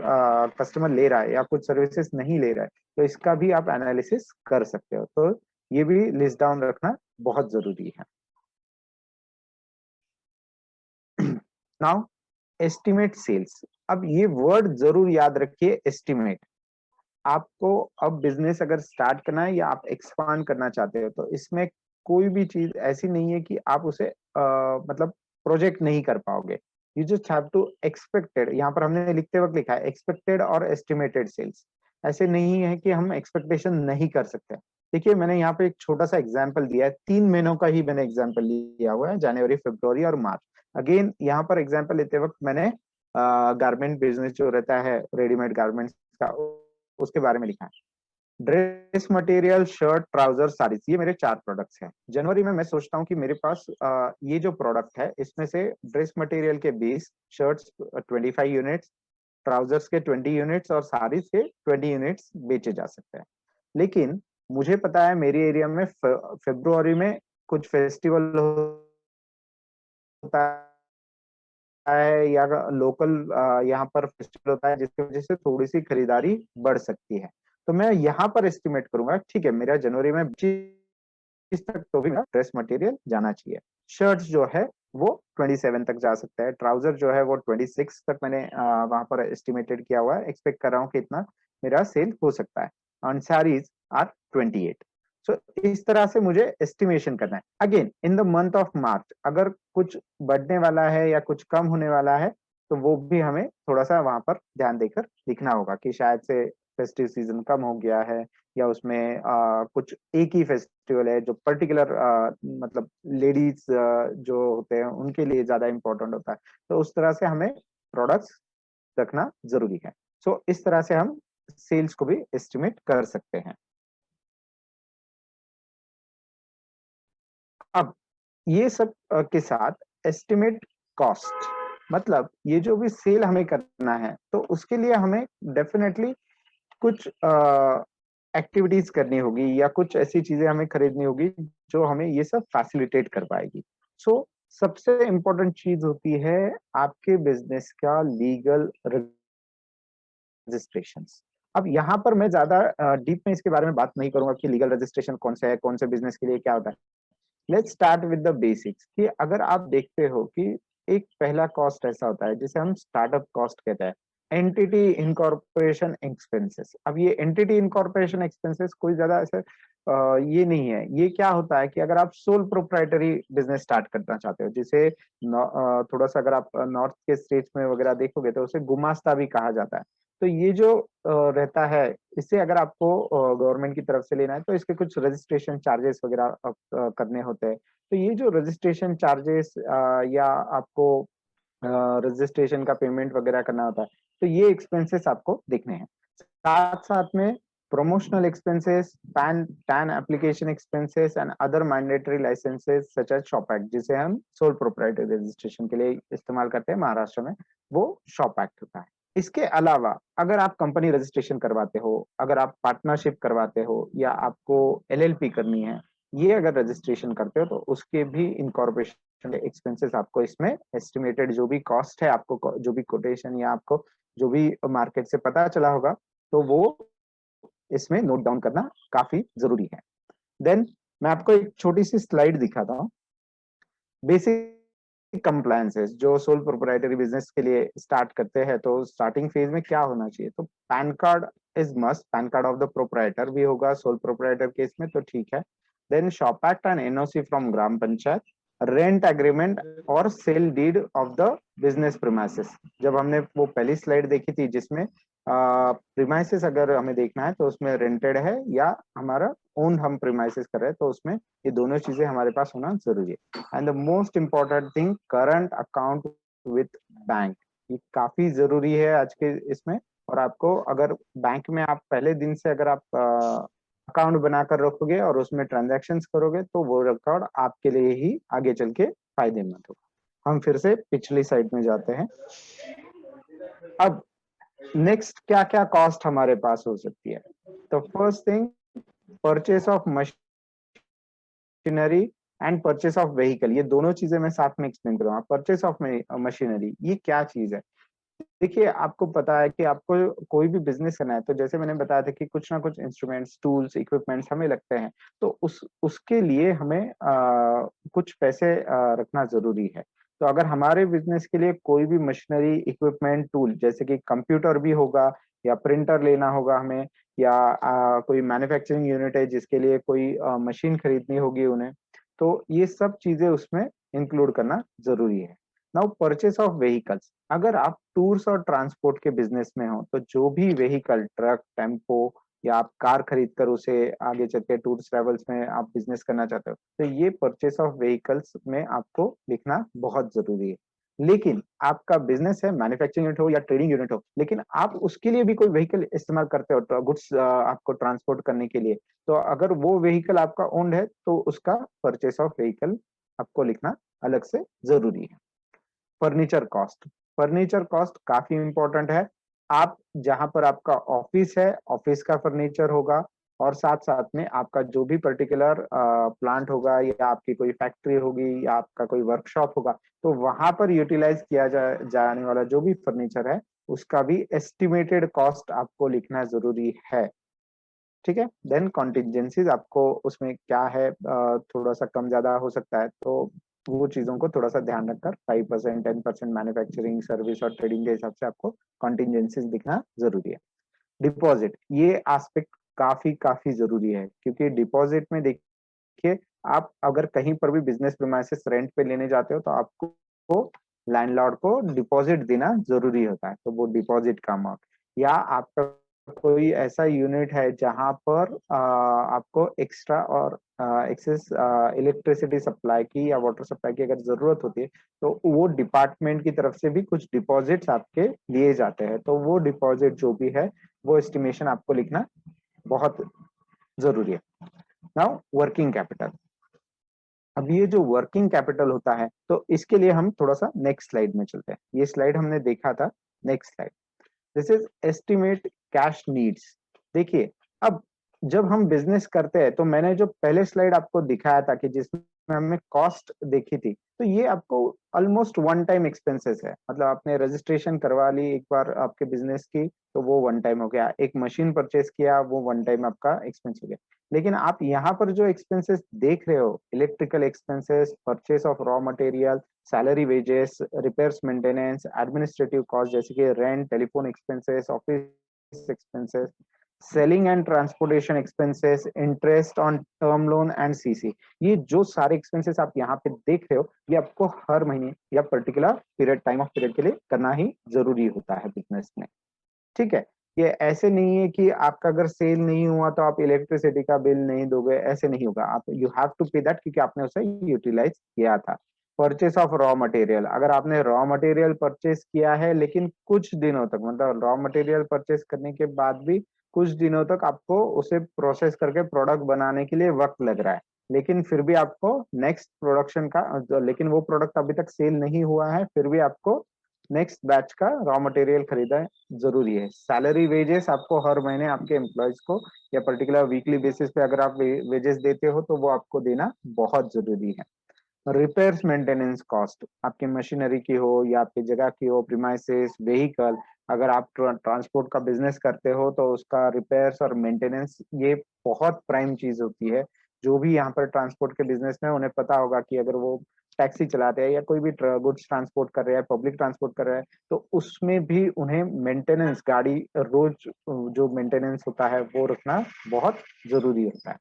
कस्टमर ले रहा है या कुछ सर्विसेज नहीं ले रहा है, तो इसका भी आप एनालिसिस कर सकते हो। तो ये भी लिस्ट डाउन रखना बहुत जरूरी है। Now estimate sales. अब ये वर्ड जरूर याद रखिए, एस्टिमेट। आपको अब बिजनेस अगर स्टार्ट करना है या आप एक्सपांड करना चाहते हो तो इसमें कोई भी चीज ऐसी नहीं है कि आप उसे मतलब प्रोजेक्ट नहीं कर पाओगे। You just have to expected, यहाँ पर हमने लिखते वक्त लिखा है एक्सपेक्टेड और एस्टिमेटेड सेल्स। ऐसे नहीं है कि हम एक्सपेक्टेशन नहीं कर सकते। देखिए मैंने यहाँ पे एक छोटा सा एग्जाम्पल दिया है, 3 महीनों का ही मैंने एग्जाम्पल लिया हुआ है, जनवरी, फरवरी और मार्च। अगेन यहाँ पर एग्जाम्पल लेते वक्त मैंने गारमेंट बिजनेस जो रहता है, रेडीमेड गारमेंट्स का, उसके बारे में लिखा है। Dress material, shirt, trouser, saris, ये मेरे 4 प्रोडक्ट्स हैं। जनवरी में मैं सोचता हूँ कि मेरे पास ये जो प्रोडक्ट है इसमें से ड्रेस मटेरियल के 20, शर्ट्स 25 यूनिट्स, ट्राउजर्स के 20 यूनिट्स और साड़ीज के 20 यूनिट्स बेचे जा सकते हैं। लेकिन मुझे पता है मेरी एरिया में फरवरी में कुछ फेस्टिवल होता है या लोकल यहाँ पर फेस्टिवल होता है जिसकी वजह से थोड़ी सी खरीदारी बढ़ सकती है। तो मैं यहाँ पर एस्टिमेट करूंगा, ठीक है मेरा जनवरी में 25 तक तो भी ड्रेस मटेरियल जाना चाहिए। शर्ट्स जो है वो 27 तक जा सकता है, ट्राउजर जो है वो 26 तक मैंने वहां पर एस्टिमेटेड किया हुआ है, एक्सपेक्ट कर रहा हूँ कि इतना मेरा सेल हो सकता है। और साड़ीज आर 28। सो इस तरह से मुझे एस्टिमेशन करना है। Again in the month of March अगर कुछ बढ़ने वाला है या कुछ कम होने वाला है तो वो भी हमें थोड़ा सा वहां पर ध्यान देकर लिखना होगा कि शायद से फेस्टिव सीजन कम हो गया है या उसमें कुछ एक ही फेस्टिवल है जो पर्टिकुलर मतलब लेडीज जो होते हैं उनके लिए ज्यादा इंपॉर्टेंट होता है। तो उस तरह से हमें प्रोडक्ट्स रखना जरूरी है। सो इस तरह से हम सेल्स को भी एस्टिमेट कर सकते हैं। अब ये सब के साथ एस्टिमेट कॉस्ट, मतलब ये जो भी सेल हमें करना है तो उसके लिए हमें डेफिनेटली कुछ एक्टिविटीज करनी होगी या कुछ ऐसी चीजें हमें खरीदनी होगी जो हमें ये सब फैसिलिटेट कर पाएगी। सो सबसे इम्पोर्टेंट चीज होती है आपके बिजनेस का लीगल रजिस्ट्रेशन। अब यहाँ पर मैं ज्यादा डीप में इसके बारे में बात नहीं करूंगा कि लीगल रजिस्ट्रेशन कौन सा है, कौन से बिजनेस के लिए क्या होता है। Let's start with the basics कि अगर आप देखते हो कि एक पहला कॉस्ट ऐसा होता है जिसे हम स्टार्टअप कॉस्ट कहते हैं, एंटिटी इनकॉर्पोरेशन एक्सपेंसेस। अब ये एंटिटी इनकॉर्पोरेशन एक्सपेंसेस कोई ज्यादा ऐसे ये नहीं है। ये क्या होता है कि अगर आप सोल प्रोप्राइटरी बिजनेस स्टार्ट करना चाहते हो, जिसे थोड़ा सा अगर आप नॉर्थ के स्टेट्स में वगैरह देखोगे तो उसे गुमास्ता भी कहा जाता है। तो ये जो रहता है, इससे अगर आपको गवर्नमेंट की तरफ से लेना है तो इसके कुछ रजिस्ट्रेशन चार्जेस वगैरह करने होते हैं। तो ये जो रजिस्ट्रेशन चार्जेस या आपको रजिस्ट्रेशन का पेमेंट वगैरह करना होता है, तो ये एक्सपेंसेस आपको देखने हैं। साथ साथ में promotional expenses, PAN application expenses and other mandatory licenses such as shop act, जिसे हम सोल प्रोप्राइटरी रजिस्ट्रेशन के लिए इस्तेमाल करते हैं महाराष्ट्र में, वो शॉप एक्ट होता है। इसके अलावा अगर आप कंपनी रजिस्ट्रेशन करवाते हो, अगर आप पार्टनरशिप करवाते हो या आपको एलएलपी करनी है, ये अगर रजिस्ट्रेशन करते हो तो उसके भी इनकॉर्पोरेशन एक्सपेंसेस आपको इसमें एस्टिमेटेड जो भी कॉस्ट है, आपको जो भी कोटेशन या आपको जो भी मार्केट से पता चला होगा तो वो इसमें नोट डाउन करना काफी जरूरी है। देन मैं आपको एक छोटी सी स्लाइड दिखाता हूँ। बेसिक कंप्लायंसेस जो सोल प्रोप्राइटरी बिजनेस के लिए स्टार्ट करते हैं, तो स्टार्टिंग फेज में क्या होना चाहिए? तो PAN card is must, PAN card of the proprietor भी होगा सोल प्रोप्राइटर केस में, तो ठीक है। Then shop act and NOC from gram panchayat, rent agreement और sale deed of the business premises. जब हमने वो पहली स्लाइड देखी थी जिसमें प्रीमाइसेस अगर हमें देखना है तो उसमें रेंटेड है या हमारा ओन हम प्रीमाइसेस कर रहे हैं, तो उसमें ये दोनों चीजें हमारे पास होना जरूरी है। And the most important thing, current account with bank. ये काफी जरूरी है आज के इसमें। और आपको अगर बैंक में आप पहले दिन से अगर आप अकाउंट बनाकर रखोगे और उसमें ट्रांजैक्शंस करोगे, तो वो रिकॉर्ड आपके लिए ही आगे चल के फायदेमंद होगा। हम फिर से पिछली साइड में जाते हैं। अब नेक्स्ट क्या क्या कॉस्ट हमारे पास हो सकती है? तो first thing, purchase of machinery and purchase of vehicle. ये दोनों चीजें मैं साथ में एक्सप्लेन करूंगा। परचेस ऑफ मशीनरी ये क्या चीज है? देखिए, आपको पता है कि आपको कोई भी बिजनेस करना है, तो जैसे मैंने बताया था कि कुछ ना कुछ इंस्ट्रूमेंट्स, टूल्स, इक्विपमेंट्स हमें लगते हैं, तो उसके लिए हमें कुछ पैसे रखना जरूरी है। तो अगर हमारे बिजनेस के लिए कोई भी मशीनरी, इक्विपमेंट, टूल, जैसे कि कंप्यूटर भी होगा या प्रिंटर लेना होगा हमें, या कोई मैन्युफैक्चरिंग यूनिट है जिसके लिए कोई मशीन खरीदनी होगी उन्हें, तो ये सब चीजें उसमें इंक्लूड करना जरूरी है। नाउ परचेस ऑफ व्हीकल्स, अगर आप टूर्स और ट्रांसपोर्ट के बिजनेस में हो, तो जो भी व्हीकल, ट्रक, टेम्पो या आप कार खरीद कर उसे आगे चल के टूर्स ट्रेवल्स में आप बिजनेस करना चाहते हो, तो ये परचेस ऑफ व्हीकल्स में आपको लिखना बहुत जरूरी है। लेकिन आपका बिजनेस है, मैन्युफैक्चरिंग यूनिट हो या ट्रेडिंग यूनिट हो, लेकिन आप उसके लिए भी कोई व्हीकल इस्तेमाल करते हो, गुड्स आपको ट्रांसपोर्ट करने के लिए, तो अगर वो व्हीकल आपका ओन्ड है, तो उसका परचेस ऑफ व्हीकल आपको लिखना अलग से जरूरी है। फर्नीचर कॉस्ट, फर्नीचर कॉस्ट काफी इंपॉर्टेंट है। आप जहां पर आपका ऑफिस है, ऑफिस का फर्नीचर होगा, और साथ साथ में आपका जो भी पर्टिकुलर प्लांट होगा या आपकी कोई फैक्ट्री होगी या आपका कोई वर्कशॉप होगा, तो वहां पर यूटिलाइज किया जाने वाला जो भी फर्नीचर है, उसका भी एस्टिमेटेड कॉस्ट आपको लिखना जरूरी है। ठीक है। देन कॉन्टिजेंसीज, आपको उसमें क्या है, थोड़ा सा कम ज्यादा हो सकता है, तो वो चीजों को थोड़ा सा ध्यान रखकर 5%, 10% मैन्युफैक्चरिंग, सर्विस और ट्रेडिंग के हिसाब से आपको कॉन्टिजेंसीज दिखना जरूरी है। डिपॉजिट, ये एस्पेक्ट काफी काफी जरूरी है, क्योंकि डिपॉजिट में देखिए, आप अगर कहीं पर भी बिजनेस प्रीमाइसेस रेंट पे लेने जाते हो, तो आपको लैंडलॉर्ड को डिपॉजिट देना जरूरी होता है। तो वो डिपॉजिट का अमाउंट, या आपका कोई ऐसा यूनिट है जहां पर आपको एक्स्ट्रा और एक्सेस इलेक्ट्रिसिटी सप्लाई की या वाटर सप्लाई की अगर जरूरत होती है, तो वो डिपार्टमेंट की तरफ से भी कुछ डिपॉजिट्स आपके लिए जाते हैं। तो वो डिपॉजिट जो भी है, वो एस्टिमेशन आपको लिखना बहुत जरूरी है। नाउ वर्किंग कैपिटल, अब ये जो वर्किंग कैपिटल होता है, तो इसके लिए हम थोड़ा सा नेक्स्ट स्लाइड में चलते हैं। ये स्लाइड हमने देखा था, next slide. This is estimate cash needs. देखिए, अब जब हम बिजनेस करते हैं, तो मैंने जो पहले स्लाइड आपको दिखाया था कि जिसमें हमने कॉस्ट देखी थी, तो ये आपको ऑलमोस्ट वन टाइम एक्सपेंसेस है। मतलब आपने रजिस्ट्रेशन करवा ली एक बार आपके बिजनेस की, तो वो वन टाइम हो गया। एक मशीन परचेस किया, वो वन टाइम आपका एक्सपेंस हो गया। लेकिन आप यहाँ पर जो एक्सपेंसेस देख रहे हो, electrical expenses, purchase of raw material, salary, wages, repairs, maintenance, administrative cost जैसे कि rent, telephone expenses, office expenses, selling and transportation expenses, interest on term loan and CC, ये जो सारे एक्सपेंसेस आप यहाँ पे देख रहे हो, ये आपको हर महीने या particular period, time of period के लिए करना ही जरूरी होता है बिजनेस में। ठीक है। ये ऐसे नहीं है कि आपका अगर सेल नहीं हुआ तो आप इलेक्ट्रिसिटी का बिल नहीं दोगे, ऐसे नहीं होगा। आप यू हैव टू पे दैट, क्योंकि आपने उसे यूटिलाइज किया था। परचेस ऑफ रॉ मटेरियल, अगर आपने रॉ मटेरियल परचेस किया है, लेकिन कुछ दिनों तक, मतलब रॉ मटेरियल परचेस करने के बाद भी कुछ दिनों तक आपको उसे प्रोसेस करके प्रोडक्ट बनाने के लिए वक्त लग रहा है, लेकिन फिर भी आपको नेक्स्ट प्रोडक्शन का, लेकिन वो प्रोडक्ट अभी तक सेल नहीं हुआ है, फिर भी आपको नेक्स्ट बैच का रॉ मटेरियल खरीदा जरूरी है। सैलरी, वेजेस, आपको हर महीने आपके एम्प्लॉयज को या पर्टिकुलर वीकली बेसिस पे अगर आप वेजेस देते हो, तो वो आपको देना बहुत जरूरी है। रिपेयर्स, मेंटेनेंस कॉस्ट, आपकी मशीनरी की हो या आपकी जगह की हो, प्रीमाइसेस, व्हीकल, अगर आप ट्रांसपोर्ट का बिजनेस करते हो तो उसका रिपेयर्स और मेंटेनेंस ये बहुत प्राइम चीज होती है। जो भी यहाँ पर ट्रांसपोर्ट के बिजनेस में उन्हें पता होगा कि अगर वो टैक्सी चलाते हैं या कोई भी गुड्स ट्रांसपोर्ट कर रहे हैं, पब्लिक ट्रांसपोर्ट कर रहे हैं, तो उसमें भी उन्हें मेंटेनेंस, गाड़ी रोज जो मेंटेनेंस होता है वो रखना बहुत जरूरी होता है।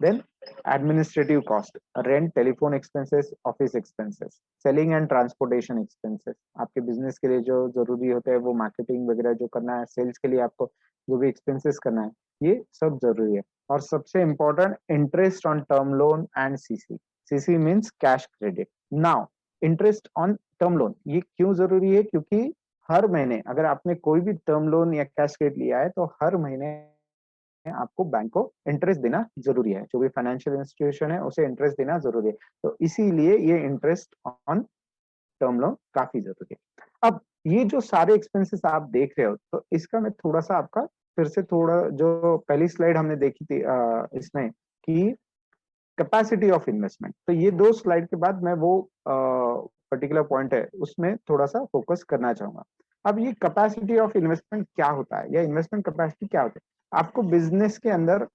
Then administrative cost, rent, telephone expenses, office expenses, selling and transportation expenses। आपके बिजनेस के लिए जो जरूरी होते हैं वो मार्केटिंग वगैरह जो करना है, सेल्स के लिए आपको जो भी एक्सपेंसेस करना है, ये सब जरूरी है। और सबसे important, interest on term loan and CC. CC means cash credit. Now interest on term loan ये क्यों जरूरी है? क्योंकि हर महीने अगर आपने कोई भी टर्म लोन या कैश क्रेडिट लिया है तो हर महीने आपको बैंक को इंटरेस्ट देना जरूरी है। जो भी फाइनेंशियल इंस्टीट्यूशन है उसे इंटरेस्ट देना जरूरी है। तो इसीलिए ये इंटरेस्ट ऑन टर्म लोन काफी जरूरी है। अब ये जो सारे एक्सपेंसेस आप देख रहे हो, तो इसका मैं थोड़ा सा आपका फिर से थोड़ा, जो पहली स्लाइड हमने देखी थी इसमें कि कैपेसिटी ऑफ इन्वेस्टमेंट, तो ये 2 स्लाइड के बाद मैं वो पर्टिकुलर पॉइंट है उसमें थोड़ा सा फोकस करना चाहूंगा। अब ये कैपेसिटी ऑफ इन्वेस्टमेंट क्या होता है या इन्वेस्टमेंट कैपेसिटी क्या होता है? आपको बिजनेस के अंदर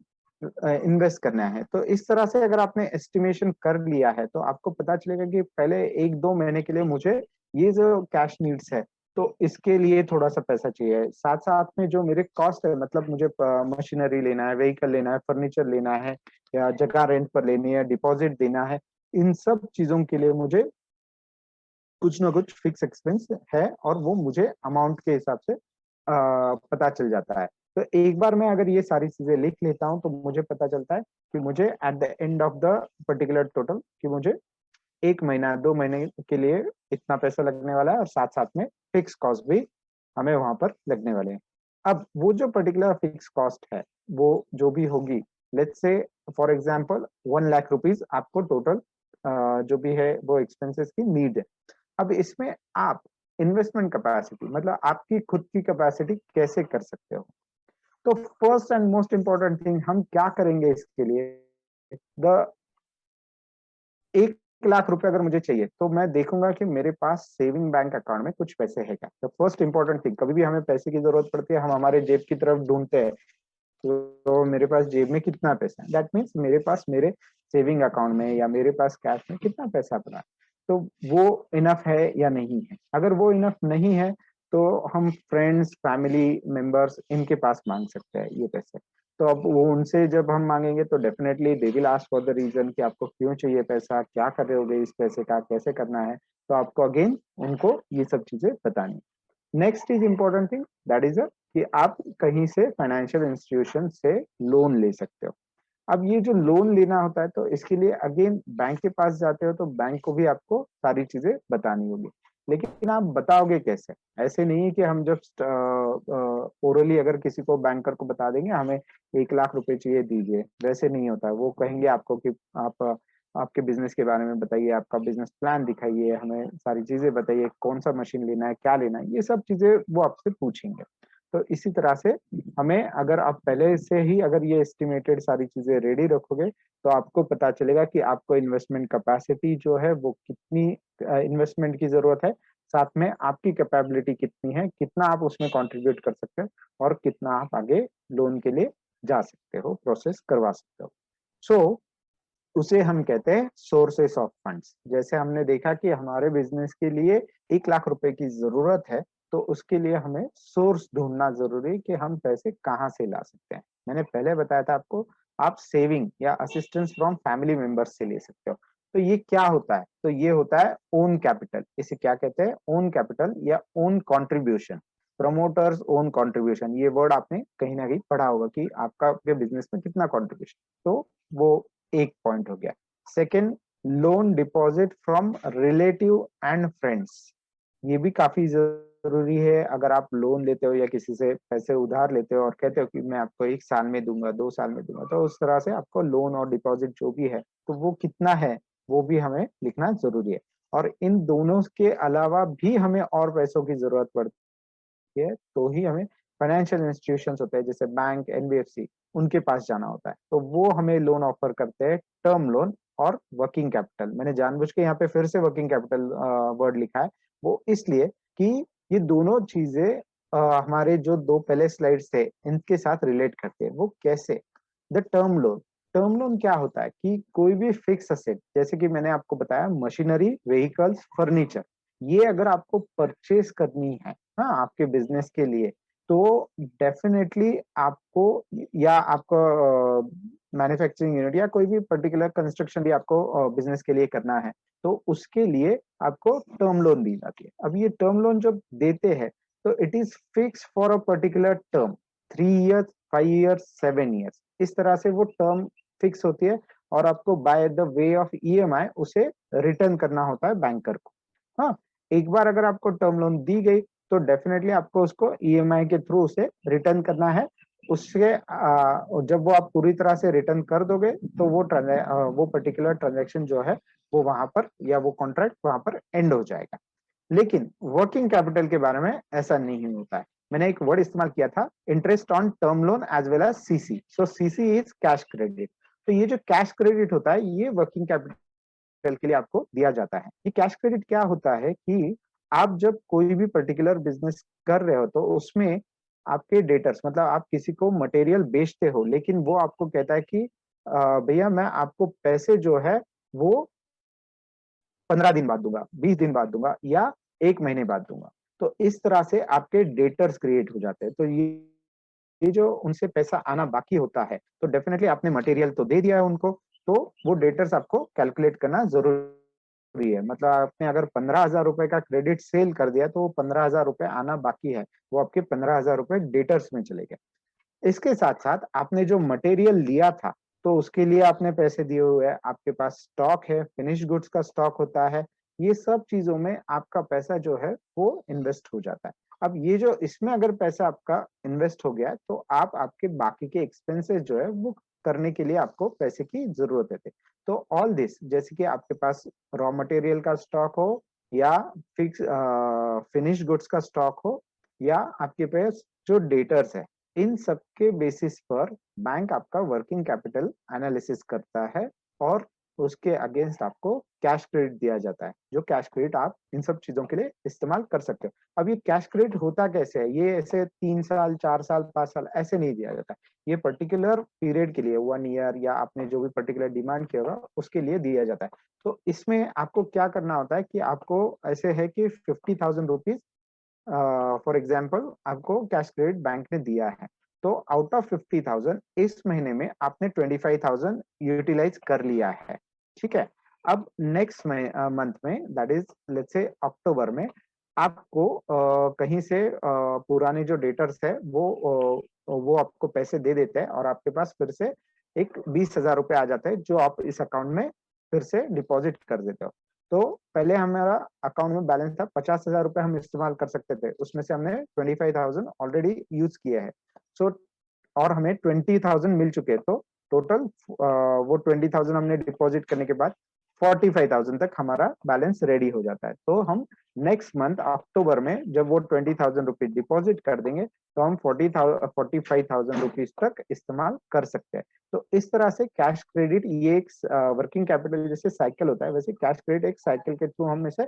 इन्वेस्ट करना है, तो इस तरह से अगर आपने एस्टिमेशन कर लिया है तो आपको पता चलेगा कि पहले 1-2 महीने के लिए मुझे ये जो कैश नीड्स है, तो इसके लिए थोड़ा सा पैसा चाहिए। साथ साथ में जो मेरे कॉस्ट है, मतलब मुझे मशीनरी लेना है, व्हीकल लेना है, फर्नीचर लेना है, या जगह रेंट पर लेनी है, डिपॉजिट देना है, इन सब चीजों के लिए मुझे कुछ ना कुछ फिक्स एक्सपेंस है और वो मुझे अमाउंट के हिसाब से पता चल जाता है। तो एक बार मैं अगर ये सारी चीजें लिख लेता हूँ तो मुझे पता चलता है कि मुझे at the end of the particular total कि मुझे 1 महीना 2 महीने के लिए इतना पैसा लगने वाला है, और साथ साथ में फिक्स कॉस्ट भी हमें वहां पर लगने वाले हैं। अब वो जो पर्टिकुलर फिक्स कॉस्ट है वो जो भी होगी, let's say for example 1 lakh rupees आपको टोटल जो भी है वो एक्सपेंसेस की नीड है। अब इसमें आप इन्वेस्टमेंट कैपेसिटी, मतलब आपकी खुद की कैपेसिटी कैसे कर सकते हो? तो first and most important thing हम क्या करेंगे इसके लिए, द 1 लाख रुपए अगर मुझे चाहिए तो मैं देखूंगा कि मेरे पास सेविंग बैंक अकाउंट में कुछ पैसे है क्या। तो फर्स्ट इंपॉर्टेंट थिंग, कभी भी हमें पैसे की जरूरत पड़ती है हम हमारे जेब की तरफ ढूंढते हैं, तो मेरे पास जेब में कितना पैसा है, दैट मीन्स मेरे पास मेरे सेविंग अकाउंट में या मेरे पास कैश में कितना पैसा पड़ा है, तो वो इनफ है या नहीं है। अगर वो इनफ नहीं है तो हम फ्रेंड्स, फैमिली मेंबर्स इनके पास मांग सकते हैं ये पैसे। तो अब वो उनसे जब हम मांगेंगे तो definitely they will ask for the reason कि आपको क्यों चाहिए पैसा, क्या कर रहे होगे इस पैसे का, कैसे करना है। तो आपको अगेन उनको ये सब चीजें बतानी। Next is important thing, that is कि आप कहीं से फाइनेंशियल इंस्टीट्यूशन से लोन ले सकते हो। अब ये जो लोन लेना होता है तो इसके लिए अगेन बैंक के पास जाते हो तो बैंक को भी आपको सारी चीजें बतानी होगी। लेकिन आप बताओगे कैसे? ऐसे नहीं है कि हम जब ओरली अगर किसी को बैंकर को बता देंगे हमें 1 लाख रुपए चाहिए दीजिए, वैसे नहीं होता है। वो कहेंगे आपको कि आप आपके बिजनेस के बारे में बताइए, आपका बिजनेस प्लान दिखाइए, हमें सारी चीजें बताइए, कौन सा मशीन लेना है, क्या लेना है, ये सब चीजें वो आपसे पूछेंगे। तो इसी तरह से हमें, अगर आप पहले से ही अगर ये एस्टिमेटेड सारी चीजें रेडी रखोगे तो आपको पता चलेगा कि आपको इन्वेस्टमेंट कैपेसिटी जो है वो कितनी इन्वेस्टमेंट की जरूरत है, साथ में आपकी कैपेबिलिटी कितनी है, कितना आप उसमें कंट्रीब्यूट कर सकते हो, और कितना आप आगे लोन के लिए जा सकते हो, प्रोसेस करवा सकते हो। सो उसे हम कहते हैं सोर्सेस ऑफ फंड्स। जैसे हमने देखा कि हमारे बिजनेस के लिए 1 लाख रुपए की जरूरत है, तो उसके लिए हमें सोर्स ढूंढना जरूरी है कि हम पैसे कहाँ से ला सकते हैं। मैंने पहले बताया था आपको, आप सेविंग या असिस्टेंस फ्रॉम फैमिली मेंबर्स से ले सकते हो। तो ये क्या होता है? तो ये होता है ओन कैपिटल। इसे क्या कहते हैं? ओन कैपिटल या own contribution, promoters own contribution. ये वर्ड आपने कहीं ना कहीं पढ़ा होगा कि आपका बिजनेस में कितना कॉन्ट्रीब्यूशन। तो वो एक पॉइंट हो गया। Second, loan deposit from relative and friends. ये भी काफी जरूरी है। अगर आप लोन लेते हो या किसी से पैसे उधार लेते हो और कहते हो कि मैं आपको 1 साल में दूंगा, 2 साल में दूंगा, तो उस तरह से आपको लोन और डिपॉजिट जो भी है तो वो कितना है वो भी हमें लिखना जरूरी है। और इन दोनों के अलावा भी हमें और पैसों की जरूरत पड़ती है, तो ही हमें फाइनेंशियल इंस्टीट्यूशंस होते हैं जैसे बैंक, एनबीएफसी, उनके पास जाना होता है। तो वो हमें लोन ऑफर करते हैं, टर्म लोन और वर्किंग कैपिटल। मैंने जानबूझ के यहाँ पे फिर से वर्किंग कैपिटल वर्ड लिखा है, वो इसलिए कि ये दोनों चीजें हमारे जो दो पहले स्लाइड्स थे इनके साथ रिलेट करते हैं। वो कैसे? द टर्म लोन क्या होता है कि कोई भी फिक्स असेट, जैसे कि मैंने आपको बताया मशीनरी, व्हीकल्स, फर्नीचर, ये अगर आपको परचेज करनी है, हाँ, आपके बिजनेस के लिए, तो डेफिनेटली आपको, या आपको मैन्युफैक्चरिंग यूनिट या कोई भी पर्टिकुलर कंस्ट्रक्शन भी आपको बिजनेस के लिए करना है, तो उसके लिए आपको टर्म लोन दी जाती है। अब ये टर्म लोन जब देते हैं तो it is fix for a particular term, 3 years, 5 years, 7 years, इस तरह से वो टर्म फिक्स होती है, और आपको by the way of EMI उसे रिटर्न करना होता है बैंकर को। हाँ, एक बार अगर आपको टर्म लोन दी गई तो डेफिनेटली आपको उसको ईएमआई के थ्रू उसे रिटर्न करना है। उसके जब वो आप पूरी तरह से रिटर्न कर दोगे तो वो पर्टिकुलर ट्रांजेक्शन जो है वो वहां पर, या वो कॉन्ट्रैक्ट वहां पर एंड हो जाएगा। लेकिन वर्किंग कैपिटल के बारे में ऐसा नहीं होता है। मैंने एक वर्ड इस्तेमाल किया था, interest on term loan as well as CC. So CC is cash credit. तो ये जो कैश क्रेडिट होता है ये वर्किंग कैपिटल के लिए आपको दिया जाता है। ये कैश क्रेडिट क्या होता है कि आप जब कोई भी पर्टिकुलर बिजनेस कर रहे हो तो उसमें आपके डेटर्स, मतलब आप किसी को मटेरियल बेचते हो, लेकिन वो आपको कहता है कि भैया मैं आपको पैसे जो है वो 15 दिन बाद दूंगा, 20 दिन बाद दूंगा, या 1 महीने बाद दूंगा। तो इस तरह से आपके डेटर्स क्रिएट हो जाते हैं। तो ये जो उनसे पैसा आना बाकी होता है, तो डेफिनेटली आपने मटेरियल तो दे दिया है उनको, तो वो डेटर्स आपको कैलकुलेट करना जरूरी है। मतलब आपने अगर 15,000 रुपए का क्रेडिट सेल कर दिया तो वो 15,000 रुपए आना बाकी है, वो आपके 15,000 रुपए डेटर्स में चले गए। इसके साथ साथ आपने जो मटेरियल लिया था तो उसके लिए आपने पैसे दिए हुए हैं, आपके पास स्टॉक है, फिनिश गुड्स का स्टॉक होता है, ये सब चीजों में आपका पैसा जो है वो इन्वेस्ट हो जाता है। अब ये जो इसमें अगर पैसा आपका इन्वेस्ट हो गया तो आप आपके बाकी के एक्सपेंसेस जो है वो करने के लिए आपको पैसे की जरूरत है। तो ऑल दिस, जैसे कि आपके पास रॉ मटेरियल का स्टॉक हो, या फिक्स फिनिश गुड्स का स्टॉक हो, या आपके पास जो डेटर्स है, इन सब के बेसिस पर बैंक आपका वर्किंग कैपिटल एनालिसिस करता है, और उसके अगेंस्ट आपको कैश क्रेडिट दिया जाता है, जो कैश क्रेडिट आप इन सब चीजों के लिए इस्तेमाल कर सकते हो। अब ये कैश क्रेडिट होता कैसे है? ये ऐसे 3 साल, 4 साल, 5 साल ऐसे नहीं दिया जाता है। ये पर्टिकुलर पीरियड के लिए, 1 ईयर, या आपने जो भी पर्टिकुलर डिमांड किया होगा उसके लिए दिया जाता है। तो इसमें आपको क्या करना होता है कि आपको ऐसे है कि 50,000 रुपीज फॉर एग्जाम्पल आपको कैश क्रेडिट बैंक ने दिया है, तो आउट ऑफ 50,000 इस महीने में आपने 25,000 यूटिलाइज कर लिया है। ठीक है। अब नेक्स्ट मंथ में, दैट इज लेट्स से अक्टूबर में, आपको कहीं से पुराने जो डेटर्स है वो आपको पैसे दे देते हैं, और आपके पास फिर से एक 20,000 रुपए आ जाते हैं जो आप इस अकाउंट में फिर से डिपॉजिट कर देते हो। तो पहले हमारा अकाउंट में बैलेंस था 50,000 रुपए हम इस्तेमाल कर सकते थे, उसमें से हमने 25,000 ऑलरेडी यूज किए हैं। सो और हमें 20,000 मिल चुके हैं, तो टोटल वो 20,000 हमने डिपॉजिट करने के बाद 45,000 तक हमारा बैलेंस रेडी हो जाता है। तो हम नेक्स्ट मंथ अक्टूबर में जब वो 20,000 रुपीज डिपॉजिट कर देंगे तो हम 45,000 रुपीज तक इस्तेमाल कर सकते हैं। तो इस तरह से कैश क्रेडिट, ये एक वर्किंग कैपिटल जैसे साइकिल होता है, वैसे कैश क्रेडिट एक साइकिल के थ्रू हम इसे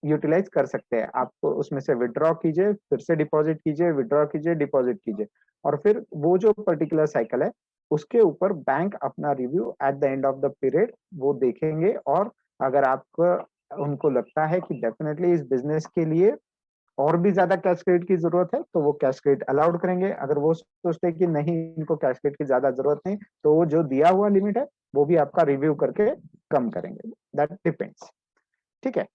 यूटिलाइज कर सकते हैं। आप उसमें से विड्रॉ कीजिए, फिर से डिपॉजिट कीजिए, विड्रॉ कीजिए, डिपॉजिट कीजिए, और फिर वो जो पर्टिकुलर साइकिल है उसके ऊपर बैंक अपना review at the end of the period वो देखेंगे, और अगर आपको उनको लगता है कि डेफिनेटली इस बिजनेस के लिए और भी ज्यादा कैश क्रेडिट की जरूरत है तो वो कैश क्रेडिट अलाउड करेंगे। अगर वो सोचते हैं कि नहीं, इनको कैश क्रेडिट की ज्यादा जरूरत नहीं, तो वो जो दिया हुआ लिमिट है वो भी आपका रिव्यू करके कम करेंगे। That depends. ठीक है।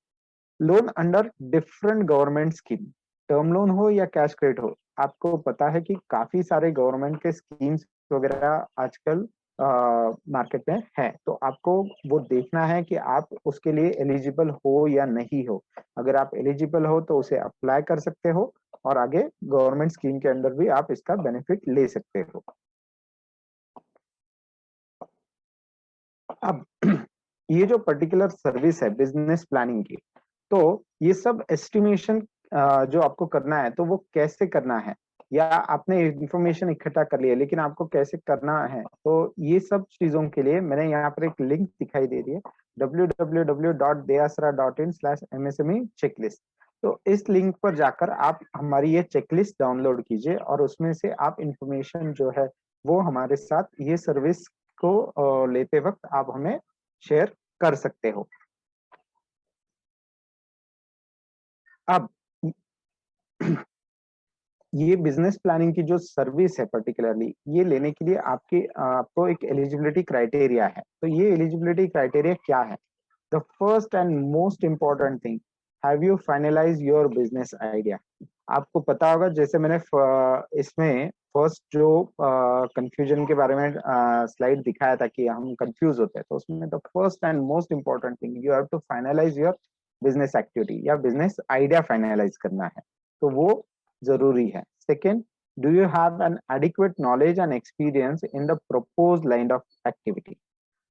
Loan under different government scheme, term loan हो या कैश क्रेडिट हो, आपको पता है कि काफी सारे गवर्नमेंट के स्कीम्स वगैरह आजकल मार्केट में है। तो आपको वो देखना है कि आप उसके लिए एलिजिबल हो या नहीं हो। अगर आप एलिजिबल हो तो उसे अप्लाई कर सकते हो, और आगे गवर्नमेंट स्कीम के अंदर भी आप इसका बेनिफिट ले सकते हो। अब ये जो पर्टिकुलर सर्विस है बिजनेस प्लानिंग की, तो ये सब एस्टिमेशन जो आपको करना है तो वो कैसे करना है, या आपने इंफॉर्मेशन इकट्ठा कर लिया लेकिन आपको कैसे करना है, तो ये सब चीजों के लिए मैंने यहाँ पर एक लिंक दिखाई दे रही है, www.deyasra.in/msme checklist। तो इस लिंक पर जाकर आप हमारी ये चेकलिस्ट डाउनलोड कीजिए और उसमें से आप इंफॉर्मेशन जो है वो हमारे साथ ये सर्विस को लेते वक्त आप हमें शेयर कर सकते हो। अब ये बिजनेस प्लानिंग की जो सर्विस है पर्टिकुलरली, ये लेने के लिए आपको एक एलिजिबिलिटी क्राइटेरिया है। तो ये एलिजिबिलिटी क्राइटेरिया क्या है? The first and most important thing, have you finalize your business idea. आपको पता होगा, जैसे मैंने इसमें फर्स्ट जो कंफ्यूजन के बारे में स्लाइड दिखाया था कि हम कंफ्यूज होते हैं, तो उसमें the first and most important thing, you have to finalize your business activity या बिजनेस आइडिया फाइनलाइज करना है, तो वो जरूरी है। Second, do you have an adequate knowledge and experience in the propose line of activity.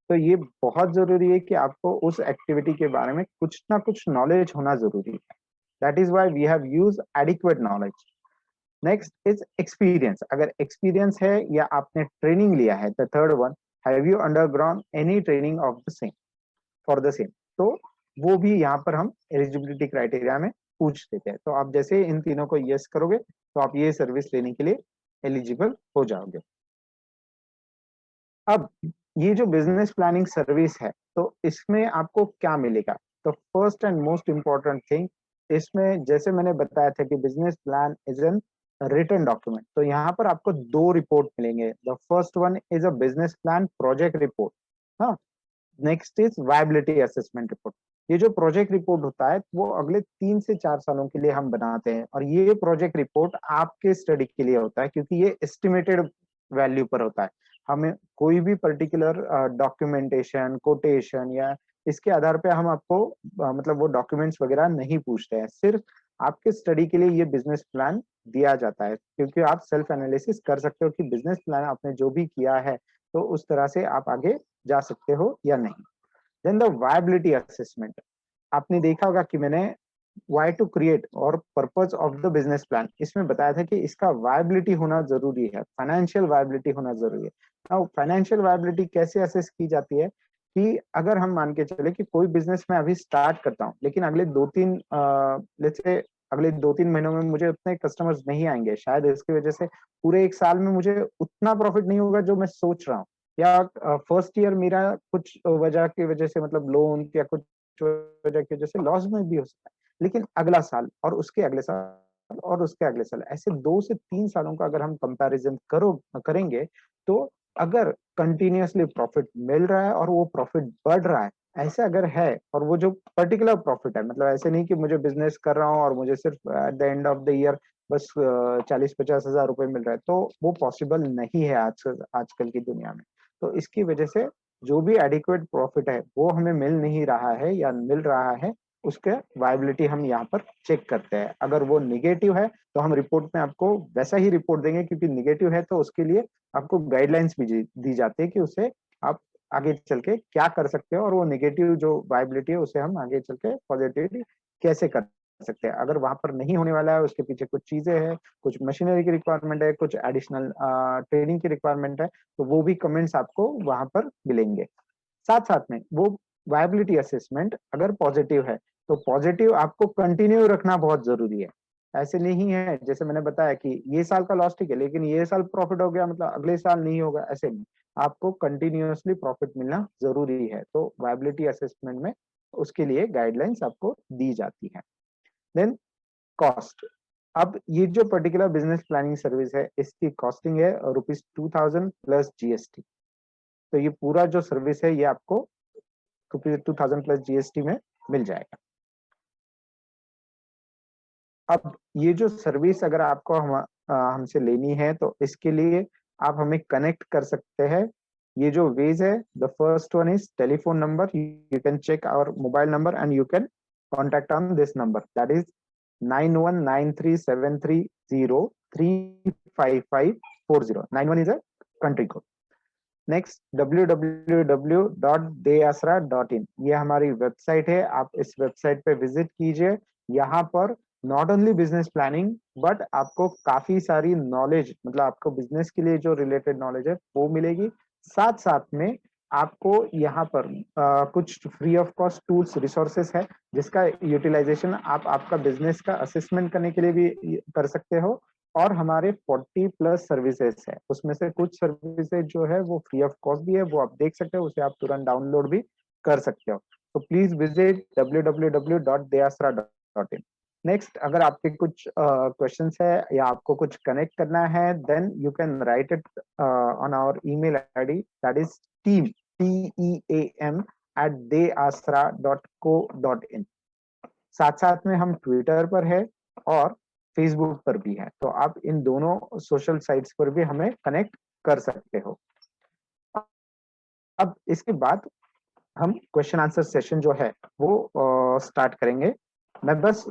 तो ये बहुत जरूरी है कि आपको उस एक्टिविटी के बारे में कुछ ना कुछ नॉलेज होना जरूरी है। That is why we have use adequate knowledge. Next is experience. अगर एक्सपीरियंस है या आपने ट्रेनिंग लिया है, the third one, have you underground any training of the same for the same. तो वो भी यहाँ पर हम एलिजिबिलिटी क्राइटेरिया में पूछ देते हैं। तो आप जैसे इन तीनों को यस करोगे तो आप ये सर्विस लेने के लिए एलिजिबल हो जाओगे। अब ये जो बिजनेस प्लानिंग सर्विस है, तो इसमें आपको क्या मिलेगा? तो first and most important thing, इसमें जैसे मैंने बताया था कि business plan is an written document, तो यहाँ पर आपको दो रिपोर्ट मिलेंगे। The first one is a business plan project report, हाँ। Next is viability assessment report. ये जो प्रोजेक्ट रिपोर्ट होता है वो अगले 3 से 4 सालों के लिए हम बनाते हैं, और ये प्रोजेक्ट रिपोर्ट आपके स्टडी के लिए होता है, क्योंकि ये एस्टिमेटेड वैल्यू पर होता है। हमें कोई भी पर्टिकुलर डॉक्यूमेंटेशन, कोटेशन या इसके आधार पे हम आपको मतलब वो डॉक्यूमेंट्स वगैरह नहीं पूछते हैं। सिर्फ आपके स्टडी के लिए ये बिजनेस प्लान दिया जाता है, क्योंकि आप सेल्फ एनालिसिस कर सकते हो कि बिजनेस प्लान आपने जो भी किया है तो उस तरह से आप आगे जा सकते हो या नहीं। Then the viability assessment. आपने देखा होगा कि मैंने वाई टू क्रिएट और purpose of the business plan इसमें बताया था कि इसका वायबिलिटी होना जरूरी है, फाइनेंशियल वायबिलिटी होना जरूरी है। अब फाइनेंशियल वायबिलिटी कैसे असेस की जाती है कि अगर हम मान के चले कि कोई बिजनेस मैं अभी स्टार्ट करता हूँ, लेकिन अगले 2-3 महीनों में मुझे उतने कस्टमर्स नहीं आएंगे, शायद इसकी वजह से पूरे एक साल में मुझे उतना प्रॉफिट नहीं होगा जो मैं सोच रहा हूँ, या फर्स्ट ईयर मेरा कुछ वजह की वजह से, मतलब लोन या कुछ वजह की वजह से लॉस में भी हो सकता है। लेकिन अगला साल और उसके अगले साल और उसके अगले साल, ऐसे 2 से 3 सालों का अगर हम कंपैरिजन करेंगे, तो अगर कंटिन्यूअसली प्रॉफिट मिल रहा है और वो प्रॉफिट बढ़ रहा है, ऐसे अगर है, और वो जो पर्टिकुलर प्रॉफिट है, मतलब ऐसे नहीं कि मुझे बिजनेस कर रहा हूँ और मुझे सिर्फ at the end of the year बस 40-50 हज़ार रुपए मिल रहा है, तो वो पॉसिबल नहीं है आजकल की दुनिया में। तो इसकी वजह से जो भी एडिक्वेट प्रॉफिट है वो हमें मिल नहीं रहा है या मिल रहा है, उसके वायबिलिटी हम यहाँ पर चेक करते हैं। अगर वो निगेटिव है तो हम रिपोर्ट में आपको वैसा ही रिपोर्ट देंगे, क्योंकि निगेटिव है तो उसके लिए आपको गाइडलाइंस भी दी जाती है कि उसे आप आगे चल के क्या कर सकते हो, और वो निगेटिव जो वायबिलिटी है उसे हम आगे चल के पॉजिटिवली कैसे कर सकते हैं। अगर वहां पर नहीं होने वाला है, उसके पीछे कुछ चीजें हैं, कुछ मशीनरी की रिक्वायरमेंट है, कुछ एडिशनल ट्रेनिंग की रिक्वायरमेंट है, तो वो भी कमेंट्स आपको वहां पर मिलेंगे। साथ साथ में वो वायबिलिटी असेसमेंट अगर पॉजिटिव है, तो पॉजिटिव आपको कंटिन्यू रखना बहुत जरूरी है। ऐसे नहीं है जैसे मैंने बताया कि ये साल का लॉस ठीक है, लेकिन ये साल प्रॉफिट हो गया मतलब अगले साल नहीं होगा, ऐसे नहीं। आपको कंटिन्यूअसली प्रॉफिट मिलना जरूरी है, तो वायबिलिटी असेसमेंट में उसके लिए गाइडलाइंस आपको दी जाती है। Then cost. अब ये जो पर्टिकुलर बिजनेस प्लानिंग सर्विस है, इसकी कॉस्टिंग है ₹2000 प्लस जीएसटी। तो ये पूरा जो सर्विस है ये आपको ₹2000 प्लस जीएसटी में मिल जाएगा। अब ये जो सर्विस अगर आपको हमसे लेनी है, तो इसके लिए आप हमें कनेक्ट कर सकते हैं। ये जो वेज है, the first one is telephone number, you can check our mobile number and you can contact on this number, that is 919373035540। 91 is a country code. Next www.deyasra.in, ये हमारी वेबसाइट है, आप इस वेबसाइट पे विजिट कीजिए। यहाँ पर not only business planning but आपको काफी सारी नॉलेज, मतलब आपको बिजनेस के लिए जो रिलेटेड नॉलेज है वो मिलेगी। साथ साथ में आपको यहाँ पर कुछ free of cost tools resources है जिसका यूटिलाइजेशन आप आपका बिजनेस का असेसमेंट करने के लिए भी कर सकते हो। और हमारे 40+ सर्विसेज है, उसमें से कुछ सर्विसेज जो है वो फ्री ऑफ कॉस्ट भी है, वो आप देख सकते हो, उसे आप तुरंत डाउनलोड भी कर सकते हो। तो प्लीज विजिट www.deyasra.in। नेक्स्ट, अगर आपके कुछ क्वेश्चंस है या आपको कुछ कनेक्ट करना है, then you can write it on our email ID, that is team@deyasra.co.in। साथ साथ में हम ट्विटर पर है और फेसबुक पर भी है, तो आप इन दोनों सोशल साइट्स पर भी हमें कनेक्ट कर सकते हो। अब इसके बाद हम क्वेश्चन आंसर सेशन जो है वो स्टार्ट करेंगे। मैं बस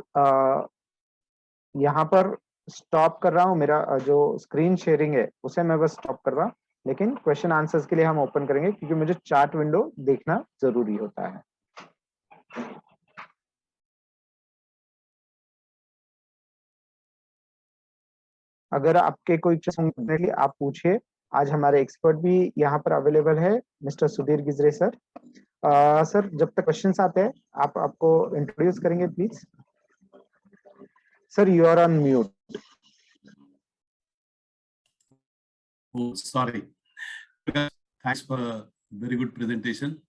यहाँ पर स्टॉप कर रहा हूँ, मेरा जो स्क्रीन शेयरिंग है उसे मैं बस स्टॉप कर रहा हूँ, लेकिन क्वेश्चन आंसर्स के लिए हम ओपन करेंगे क्योंकि मुझे चार्ट विंडो देखना जरूरी होता है। अगर आपके कोई क्वेश्चन आप पूछिए। आज हमारे एक्सपर्ट भी यहाँ पर अवेलेबल है, mister Sudhir Gijre sir. Sir, जब तक क्वेश्चंस आते हैं आप आपको इंट्रोड्यूस करेंगे please. Sir, you are on mute. Oh, sorry. Thanks for a very good presentation.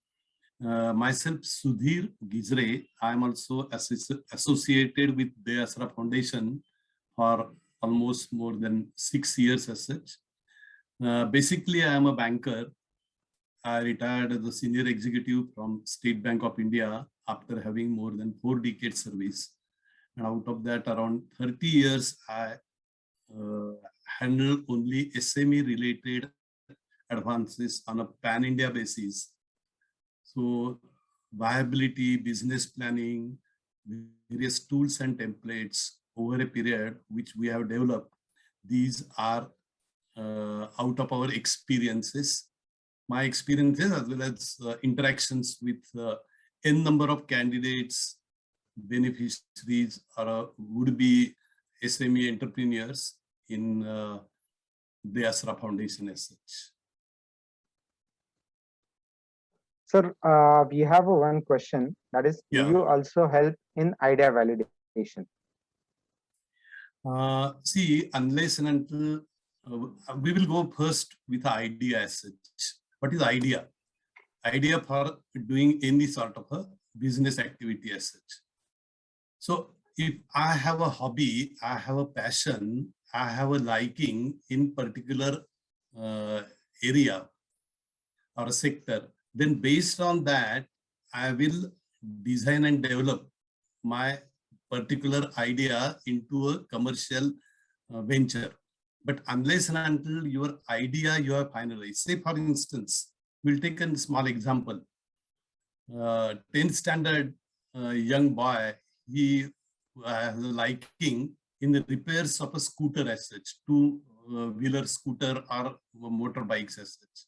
Myself, Sudhir Gijre. I am also associated with Deyasra Foundation for almost more than 6 years as such. Basically, I am a banker. I retired as a senior executive from State Bank of India after having more than 4 decades service. And out of that, around 30 years, I handle only SME related advances on a pan-India basis. So viability, business planning, various tools and templates over a period which we have developed. These are out of our experiences, my experiences as well as interactions with n number of candidates, beneficiaries, or would-be SME entrepreneurs in the Deyasra Foundation as such. Sir, we have one question, that is, do you also help in idea validation? See, unless and until we will go first with the idea as such. What is idea? Idea for doing any sort of a business activity as such. So if I have a hobby, I have a passion, I have a liking in particular area or a sector, then based on that, I will design and develop my particular idea into a commercial venture. But unless and until your idea you have finalized, say for instance, we'll take a small example. 10th standard young boy, he has a liking in the repairs of a scooter as such, two-wheeler scooter or motorbikes as such.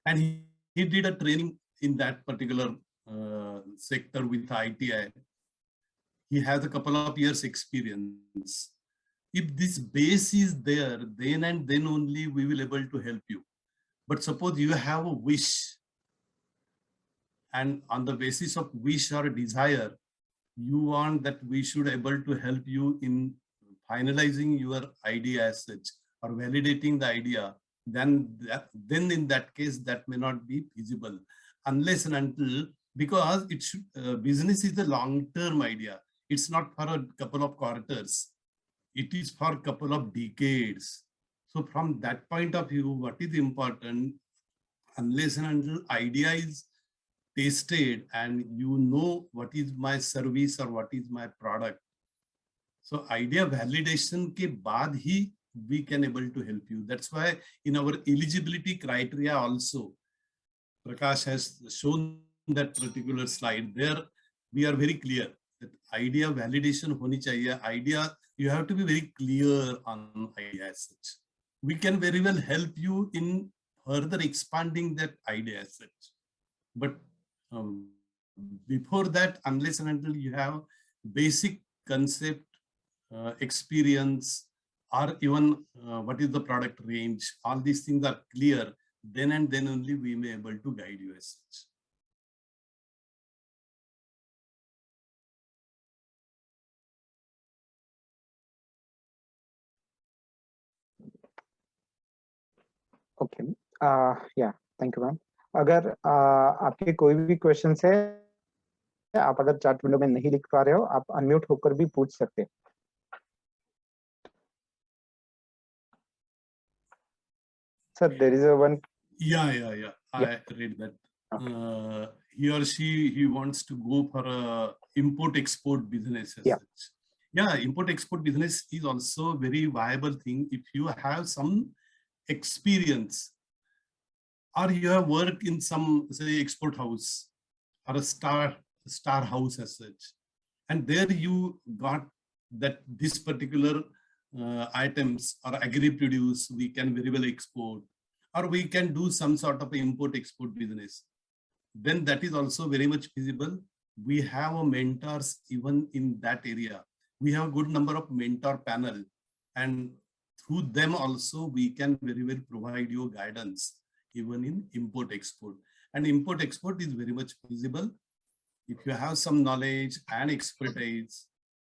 And he did a training in that particular sector with ITI. He has a couple of years experience. If this base is there, then and then only we will able to help you. But suppose you have a wish, and on the basis of wish or desire, you want that we should able to help you in finalizing your idea as such or validating the idea, then in that case that may not be feasible unless and until, because it should, business is a long-term idea. It's not for a couple of quarters. It is for a couple of decades. So from that point of view, what is important, unless and until idea is tasted and you know what is my service or what is my product, so idea validation ke baad hi we can able to help you. That's why in our eligibility criteria also, Prakash has shown that particular slide. There we are very clear that idea validation honi chahiye. Idea, you have to be very clear on idea as such. We can very well help you in further expanding that idea as such. But before that, unless and until you have basic concept, experience, or even what is the product range, all these things are clear, then and then only we may able to guide you as such. Okay, या थैंक यू मैम। अगर आपके कोई भी क्वेश्चंस है, आप अगर चैट विंडो में नहीं लिख पा रहे हो, आप अनम्यूट होकर भी पूछ सकते हैं। Sir there is one. Yeah. I read that. Okay. He or he wants to go for a import-export business as Yeah. such. Yeah, import-export business is also a very viable thing if you have some experience or you have worked in some, say, export house or a star house as such, and there you got that this particular items or agri-produce we can very well export, or we can do some sort of import-export business, then that is also very much feasible. We have a mentors even in that area. We have a good number of mentor panel, and through them also we can very well provide you guidance even in import-export. And import-export is very much feasible. If you have some knowledge and expertise,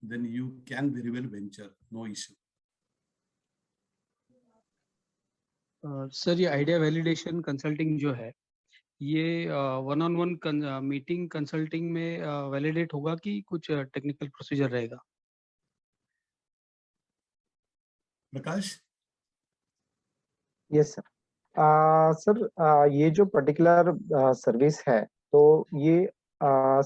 then you can very well venture, no issue. Sir ये आइडिया वैलिडेशन कंसल्टिंग जो है, ये one on one meeting consulting में वैलिडेट होगा कि कुछ टेक्निकल प्रोसीजर रहेगा? प्रकाश? Yes sir. सर ये जो पर्टिकुलर सर्विस है, तो ये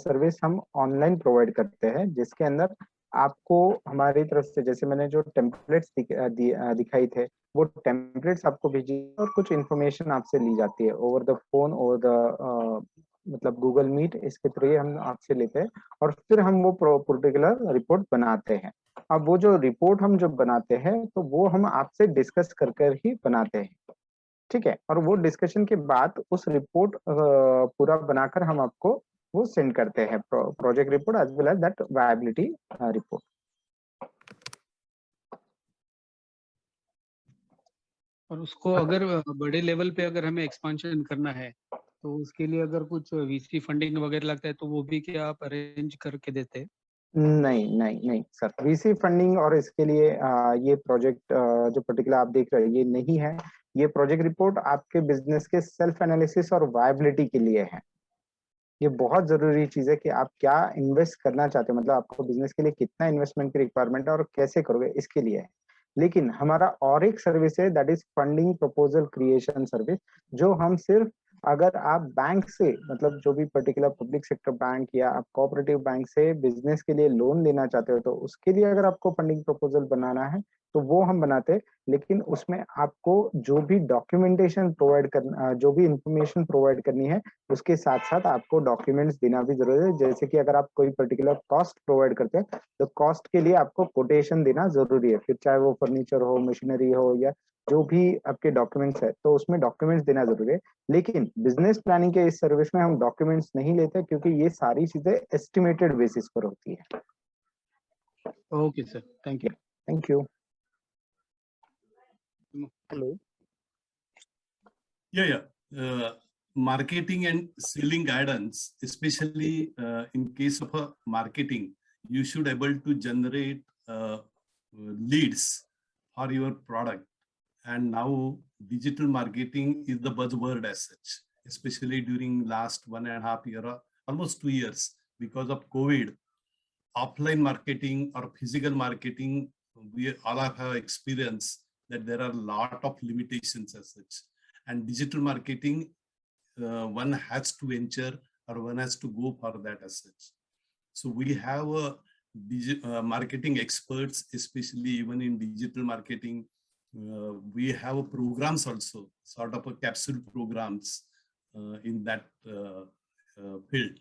सर्विस हम ऑनलाइन प्रोवाइड करते हैं, जिसके अंदर आपको हमारी तरफ से, जैसे मैंने जो टेम्पलेट्स दिखाई थे, वो टेम्पलेट्स आपको भेजी और कुछ इन्फॉर्मेशन आपसे ली जाती है over the phone, over the मतलब गूगल मीट, इसके थ्रू हम आपसे लेते हैं और फिर हम वो पर्टिकुलर रिपोर्ट बनाते हैं। अब वो जो रिपोर्ट हम जब बनाते हैं, तो वो हम आपसे डिस्कस कर ही बनाते हैं, ठीक है। और वो डिस्कशन के बाद उस रिपोर्ट पूरा बनाकर हम आपको वो सेंड करते हैं, project report as well as that viability report. और उसको अगर बड़े लेवल पे अगर हमें एक्सपेंशन करना है, तो उसके लिए अगर कुछ वीसी फंडिंग वगैरह लगता है, तो वो भी क्या आप अरेंज करके देते हैं? नहीं सर, वीसी फंडिंग और इसके लिए ये प्रोजेक्ट जो पर्टिकुलर आप देख रहे हैं, ये नहीं है। ये प्रोजेक्ट रिपोर्ट आपके बिजनेस के सेल्फ एनालिसिस और वायबिलिटी के लिए है। ये बहुत जरूरी चीज है कि आप क्या इन्वेस्ट करना चाहते हो, मतलब आपको बिजनेस के लिए कितना इन्वेस्टमेंट की रिक्वायरमेंट है और कैसे करोगे, इसके लिए है। लेकिन हमारा और एक सर्विस है, that is funding proposal creation service, जो हम सिर्फ अगर आप बैंक से, मतलब जो भी पर्टिकुलर पब्लिक सेक्टर बैंक या आप कोऑपरेटिव बैंक से बिजनेस के लिए लोन लेना चाहते हो, तो उसके लिए अगर आपको फंडिंग प्रपोजल बनाना है तो वो हम बनाते हैं। लेकिन उसमें आपको जो भी डॉक्यूमेंटेशन प्रोवाइड करना, जो भी इंफॉर्मेशन प्रोवाइड करनी है, उसके साथ साथ आपको डॉक्यूमेंट्स देना भी जरूरी है। जैसे कि अगर आप कोई पर्टिकुलर कॉस्ट प्रोवाइड करते हैं, तो कॉस्ट के लिए आपको कोटेशन देना जरूरी है, फिर चाहे वो फर्नीचर हो, मशीनरी हो, या जो भी आपके डॉक्यूमेंट्स है, तो उसमें डॉक्यूमेंट्स देना जरूरी है। लेकिन बिजनेस प्लानिंग के इस सर्विस में हम डॉक्यूमेंट्स नहीं लेते, क्योंकि ये सारी चीजें एस्टिमेटेड बेसिस पर होती है। Okay sir, thank you. Thank you. Hello. Yeah. Marketing and selling guidance, especially in case of a marketing, you should able to generate leads for your product. And now digital marketing is the buzzword as such, especially during last 1.5 years, almost 2 years, because of COVID. Offline marketing or physical marketing, we all have experience that there are a lot of limitations as such. And digital marketing, one has to venture or one has to go for that as such. So we have marketing experts, especially even in digital marketing. We have programs also, sort of a capsule programs in that field.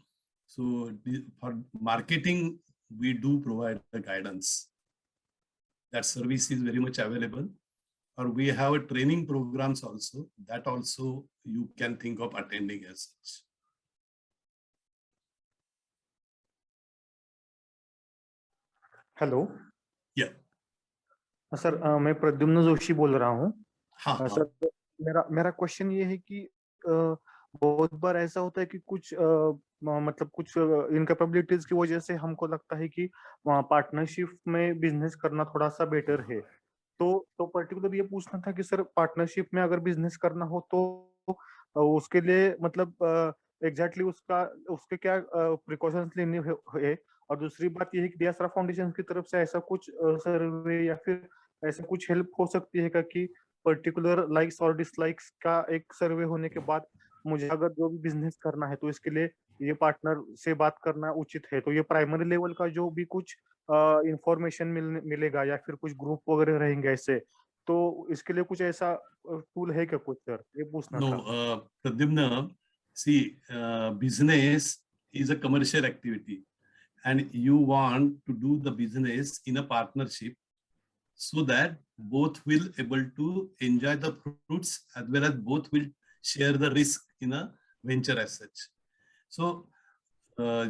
So for marketing, we do provide the guidance. That service is very much available. Or we have a training programs also, that also you can think of attending as such. Hello. Yeah. Sir मैं प्रद्युम्न जोशी बोल रहा हूँ। हाँ, सर मेरा क्वेश्चन ये है कि बहुत बार ऐसा होता है कि कुछ मतलब कुछ इनकैपेबिलिटीज की वजह से हमको लगता है कि पार्टनरशिप में बिजनेस करना थोड़ा सा बेटर है। तो पर्टिकुलर ये पूछना था कि सर पार्टनरशिप में अगर बिजनेस करना हो तो उसके लिए मतलब एग्जैक्टली उसका उसके क्या प्रिकॉशंस लेने है। और दूसरी बात ये है कि दियासरा फाउंडेशन की तरफ से ऐसा कुछ सर्वे या फिर ऐसा कुछ हेल्प हो सकती है क्या कि पर्टिकुलर लाइक्स और डिसलाइक्स का एक सर्वे होने के बाद मुझे अगर जो भी बिजनेस करना है तो इसके लिए ये पार्टनर से बात करना उचित है। तो ये प्राइमरी लेवल का जो भी कुछ इंफॉर्मेशन मिलेगा या फिर कुछ ग्रुप वगैरह रहेंगे ऐसे, तो इसके लिए कुछ ऐसा टूल है क्या कुछ सर, ये पूछना No, था। Pradyumna, see, business is a commercial activity, and you want to do the business in a partnership so that both will able to enjoy the fruits as well as both will share the risk in a venture as such. So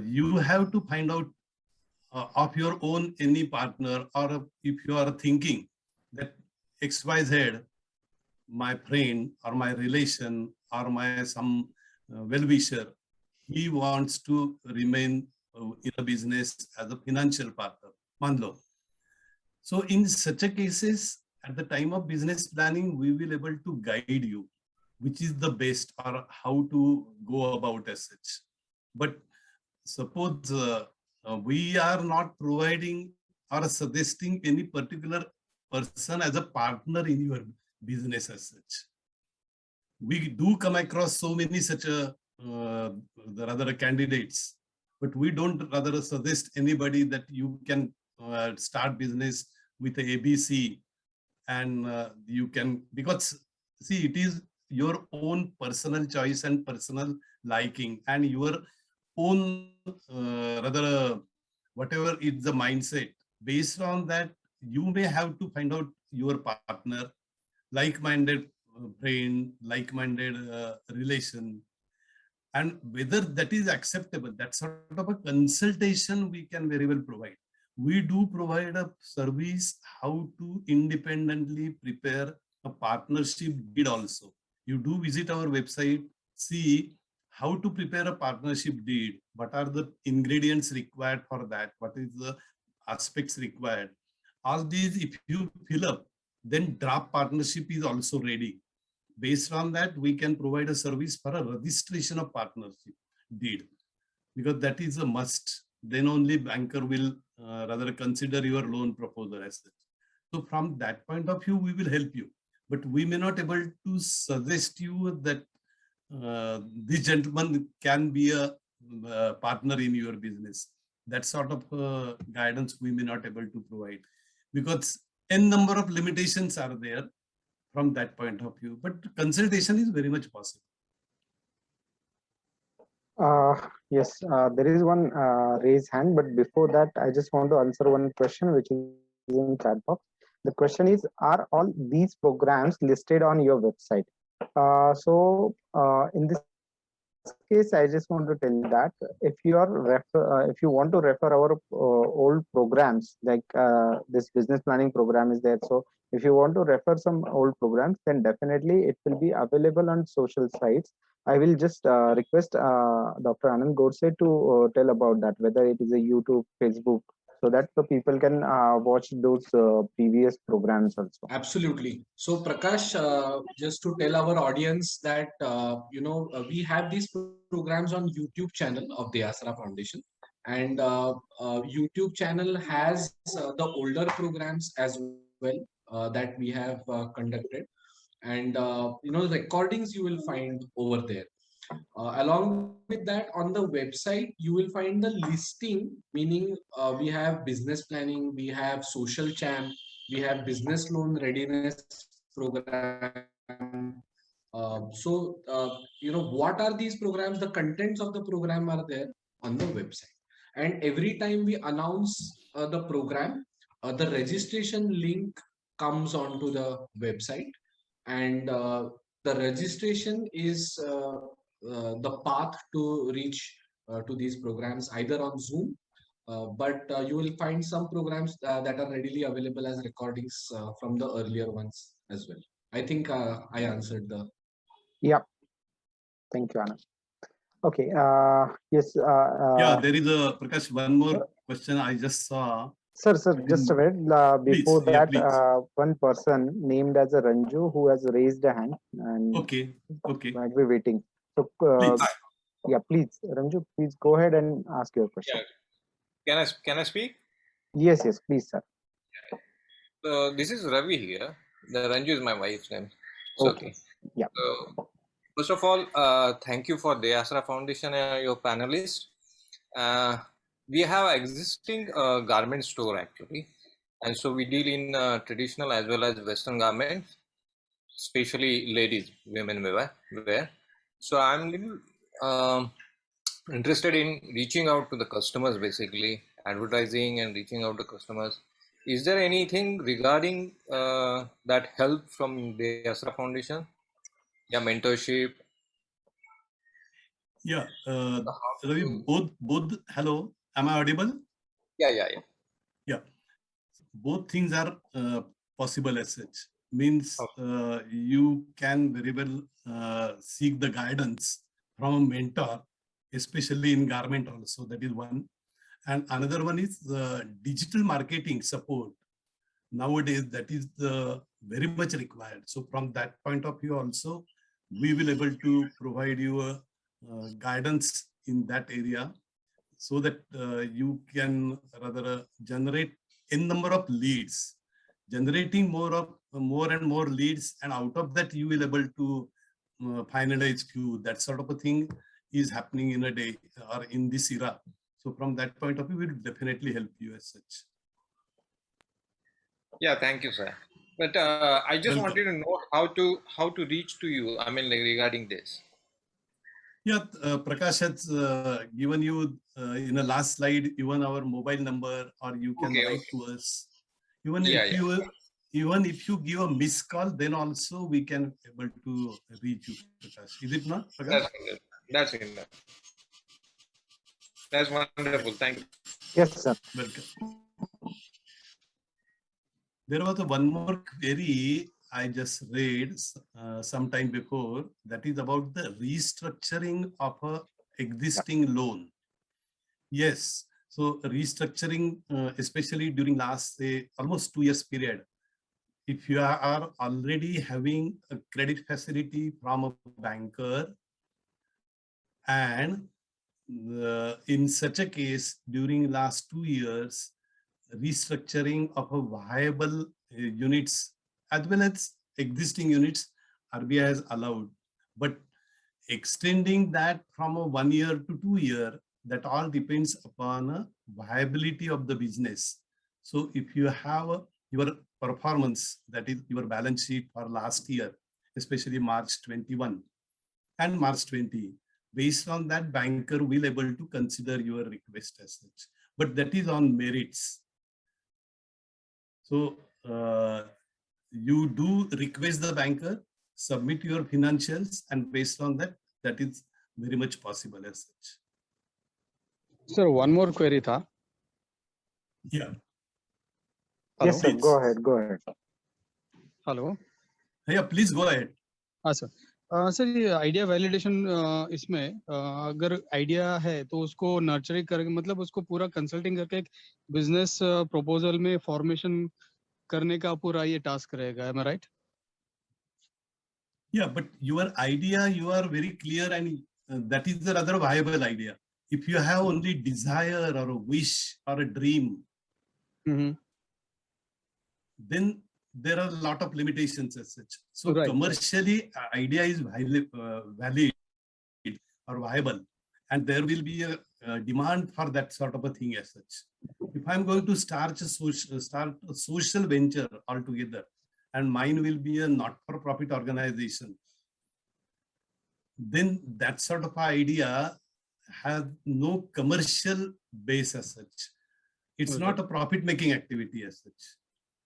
you have to find out of your own any partner, or if you are thinking that XYZ, my friend or my relation or my some well-wisher, he wants to remain in a business as a financial partner, manlo. So in such a cases, at the time of business planning, we will able to guide you which is the best or how to go about as such. But suppose we are not providing or suggesting any particular person as a partner in your business as such. We do come across so many such rather candidates, but we don't rather suggest anybody that you can start business with a ABC, and you can, because see, it is your own personal choice and personal liking and your own whatever is the mindset. Based on that, you may have to find out your partner, like-minded friend, like-minded relation, and whether that is acceptable. That sort of a consultation we can very well provide. We do provide a service how to independently prepare a partnership deed also. You do visit our website, see how to prepare a partnership deed, what are the ingredients required for that, what is the aspects required. All these, if you fill up, then draft partnership is also ready. Based on that, we can provide a service for a registration of partnership deed, because that is a must. Then only banker will rather consider your loan proposal as such. So from that point of view, we will help you, but we may not able to suggest you that this gentleman can be a partner in your business. That sort of guidance we may not able to provide, because n number of limitations are there from that point of view, but consultation is very much possible. Yes, there is one raised hand, but before that, I just want to answer one question which is in chat box. The question is, are all these programs listed on your website? In this case, I just want to tell you that if you are if you want to refer our old programs, like this business planning program is there. So if you want to refer some old programs, then definitely it will be available on social sites. I will just request Dr. Anand Godse to tell about that, whether it is a YouTube, Facebook, so that the people can watch those previous programs also. Absolutely. So Prakash, just to tell our audience that we have these programs on YouTube channel of the Asra Foundation, and YouTube channel has the older programs as well that we have conducted, and recordings you will find over there. Along with that, on the website, you will find the listing, meaning we have business planning, we have social champ, we have business loan readiness program. What are these programs? The contents of the program are there on the website. And every time we announce the program, the registration link comes onto the website, and the registration is the path to reach to these programs either on Zoom, but you will find some programs that are readily available as recordings from the earlier ones as well. I think I answered the. Yeah. Thank you, Anand. Okay. Yes. Yeah, there is a Prakash, one more question I just saw. Sir, just a minute. Before Please, yeah, that, please. one person named as a Ranju who has raised a hand and Okay. might be waiting. So, Please. yeah, please, Ranju, please go ahead and ask your question. Yeah. Can I speak? Yes, please, sir. This is Ravi here. The Ranju is my wife's name. It's okay. Yeah. First of all, thank you for the Asra Foundation and your panelists. We have existing garment store actually, and so we deal in traditional as well as Western garments, especially ladies, women wear. So I'm little interested in reaching out to the customers, basically advertising and reaching out to customers. Is there anything regarding that help from the Asra Foundation? Yeah, mentorship. Yeah, Ravi, both. Hello, am I audible? Yeah. Yeah, both things are possible as such. Means you can very well seek the guidance from a mentor, especially in garment also. That is one. And another one is digital marketing support. Nowadays, that is very much required. So from that point of view also, we will able to provide you a guidance in that area so that you can rather generate n number of leads, generating more and more leads, and out of that you will able to finalize few. That sort of a thing is happening in a day or in this era. So from that point of view, we will definitely help you as such. Yeah, thank you, sir. But I just Welcome. wanted to know how to reach to you. I mean, like regarding this. Yeah, Prakash has given you in the last slide even our mobile number, or you can write to us. Even if you give a missed call, then also we can able to reach you, Prakash. Is it not, Prakash? That's enough. That's wonderful. Thank you. Yes, sir. Welcome. There was one more query I just read some time before, that is about the restructuring of a existing loan. Yes, so restructuring, especially during last, say, almost 2 years period, if you are already having a credit facility from a banker, and in such a case, during last 2 years, restructuring of a viable units as well as existing units, RBI has allowed. But extending that from a 1 year to 2 year, that all depends upon a viability of the business. So if you have your performance, that is your balance sheet for last year, especially March 21 and March 20, based on that, banker will able to consider your request as such. But that is on merits. So you do request the banker, submit your financials, and based on that, that is very much possible as such. Sir, one more query tha. Yeah. Yes, sir. Please. Go ahead. Hello. Yeah, please go ahead. हाँ सर. सर ये आइडिया वैलिडेशन इसमें अगर आइडिया है तो उसको नर्चरिंग करके, मतलब उसको पूरा कंसल्टिंग करके एक बिजनेस प्रपोजल में फॉर्मेशन करने का पूरा ये टास्क रहेगा. Am I right? Yeah, but your idea, you are very clear, and that is the rather viable idea. If you have only desire or a wish or a dream, then there are a lot of limitations as such. So commercially, idea is valid or viable, and there will be a demand for that sort of a thing as such. If I'm going to start a social venture altogether, and mine will be a not-for-profit organization, then that sort of idea has no commercial base as such. It's not a profit-making activity as such.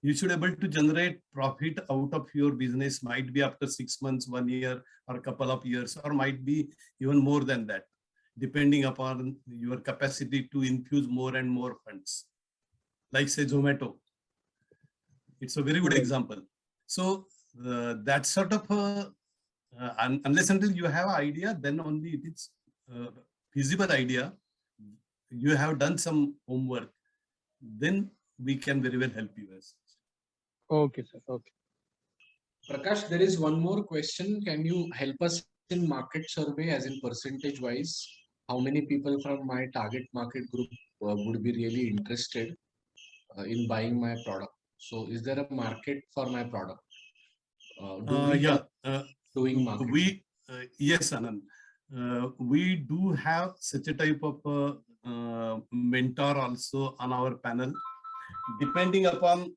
You should be able to generate profit out of your business, might be after 6 months, 1 year, or a couple of years, or might be even more than that, depending upon your capacity to infuse more and more funds. Like say Zomato. It's a very good example. So that sort of unless until you have an idea, then only it is feasible idea. You have done some homework, then we can very well help you. Okay, sir. Okay. Prakash, there is one more question. Can you help us in market survey, as in percentage wise? How many people from my target market group would be really interested in buying my product? So, is there a market for my product? Doing marketing? Yes, Anand. We do have such a type of mentor also on our panel, depending upon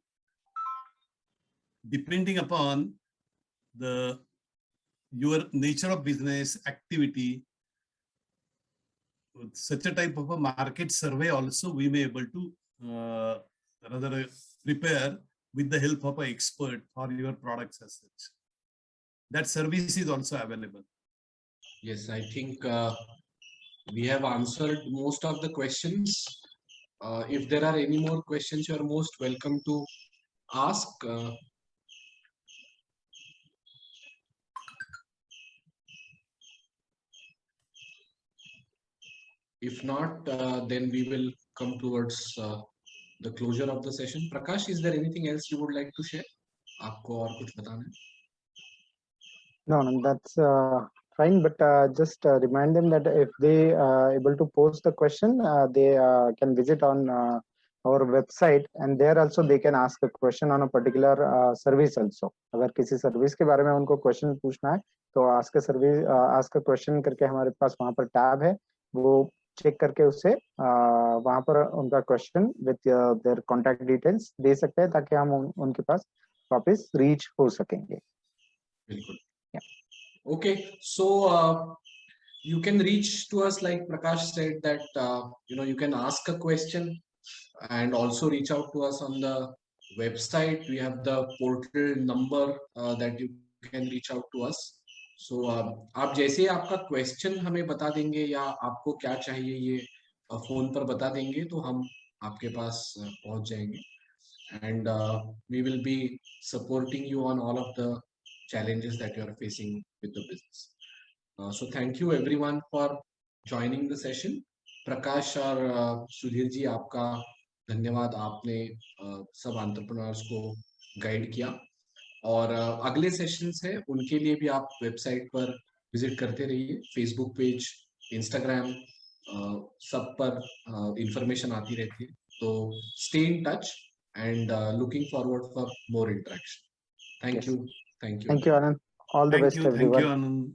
your nature of business activity. Such a type of a market survey also we may able to rather prepare with the help of an expert for your products as such. That service is also available. Yes, I think we have answered most of the questions. If there are any more questions, you are most welcome to ask. If not, then we will come towards the closure of the session. Prakash, is there anything else you would like to share? आपको और कुछ बताना है? No, that's fine. But just remind them that if they able to post the question, they can visit on our website, and there also they can ask a question on a particular service also. अगर किसी सर्विस के बारे में उनको क्वेश्चन पूछना है, तो ask a question करके हमारे पास वहाँ पर टैब है, वो चेक करके उससे वहाँ पर उनका question with their contact details दे सकते हैं, ताकि हम उनके पास वापस रीच हो सकेंगे. बिल्कुल. Okay, so you can reach to us, like Prakash said, that you can ask a question and also reach out to us on the website. We have the portal number that you can reach out to us. So आप जैसे ही आपका क्वेश्चन हमें बता देंगे या आपको क्या चाहिए ये फोन पर बता देंगे, तो हम आपके पास पहुंच जाएंगे. And we will be supporting you on all of the challenges that you are facing with the business. So thank you everyone for joining the session. Prakash और सुधीर जी, आपका धन्यवाद. आपने सब एंटरप्रेन्योर्स को गाइड किया. और अगले सेशंस है, उनके लिए भी आप वेबसाइट पर विजिट करते रहिए. फेसबुक पेज, इंस्टाग्राम, सब पर इंफॉर्मेशन आती रहती है. तो stay in touch and looking forward for more interaction. Thank you. Thank you. Thank you, Anand. All the best, everyone. Thank you, Anand.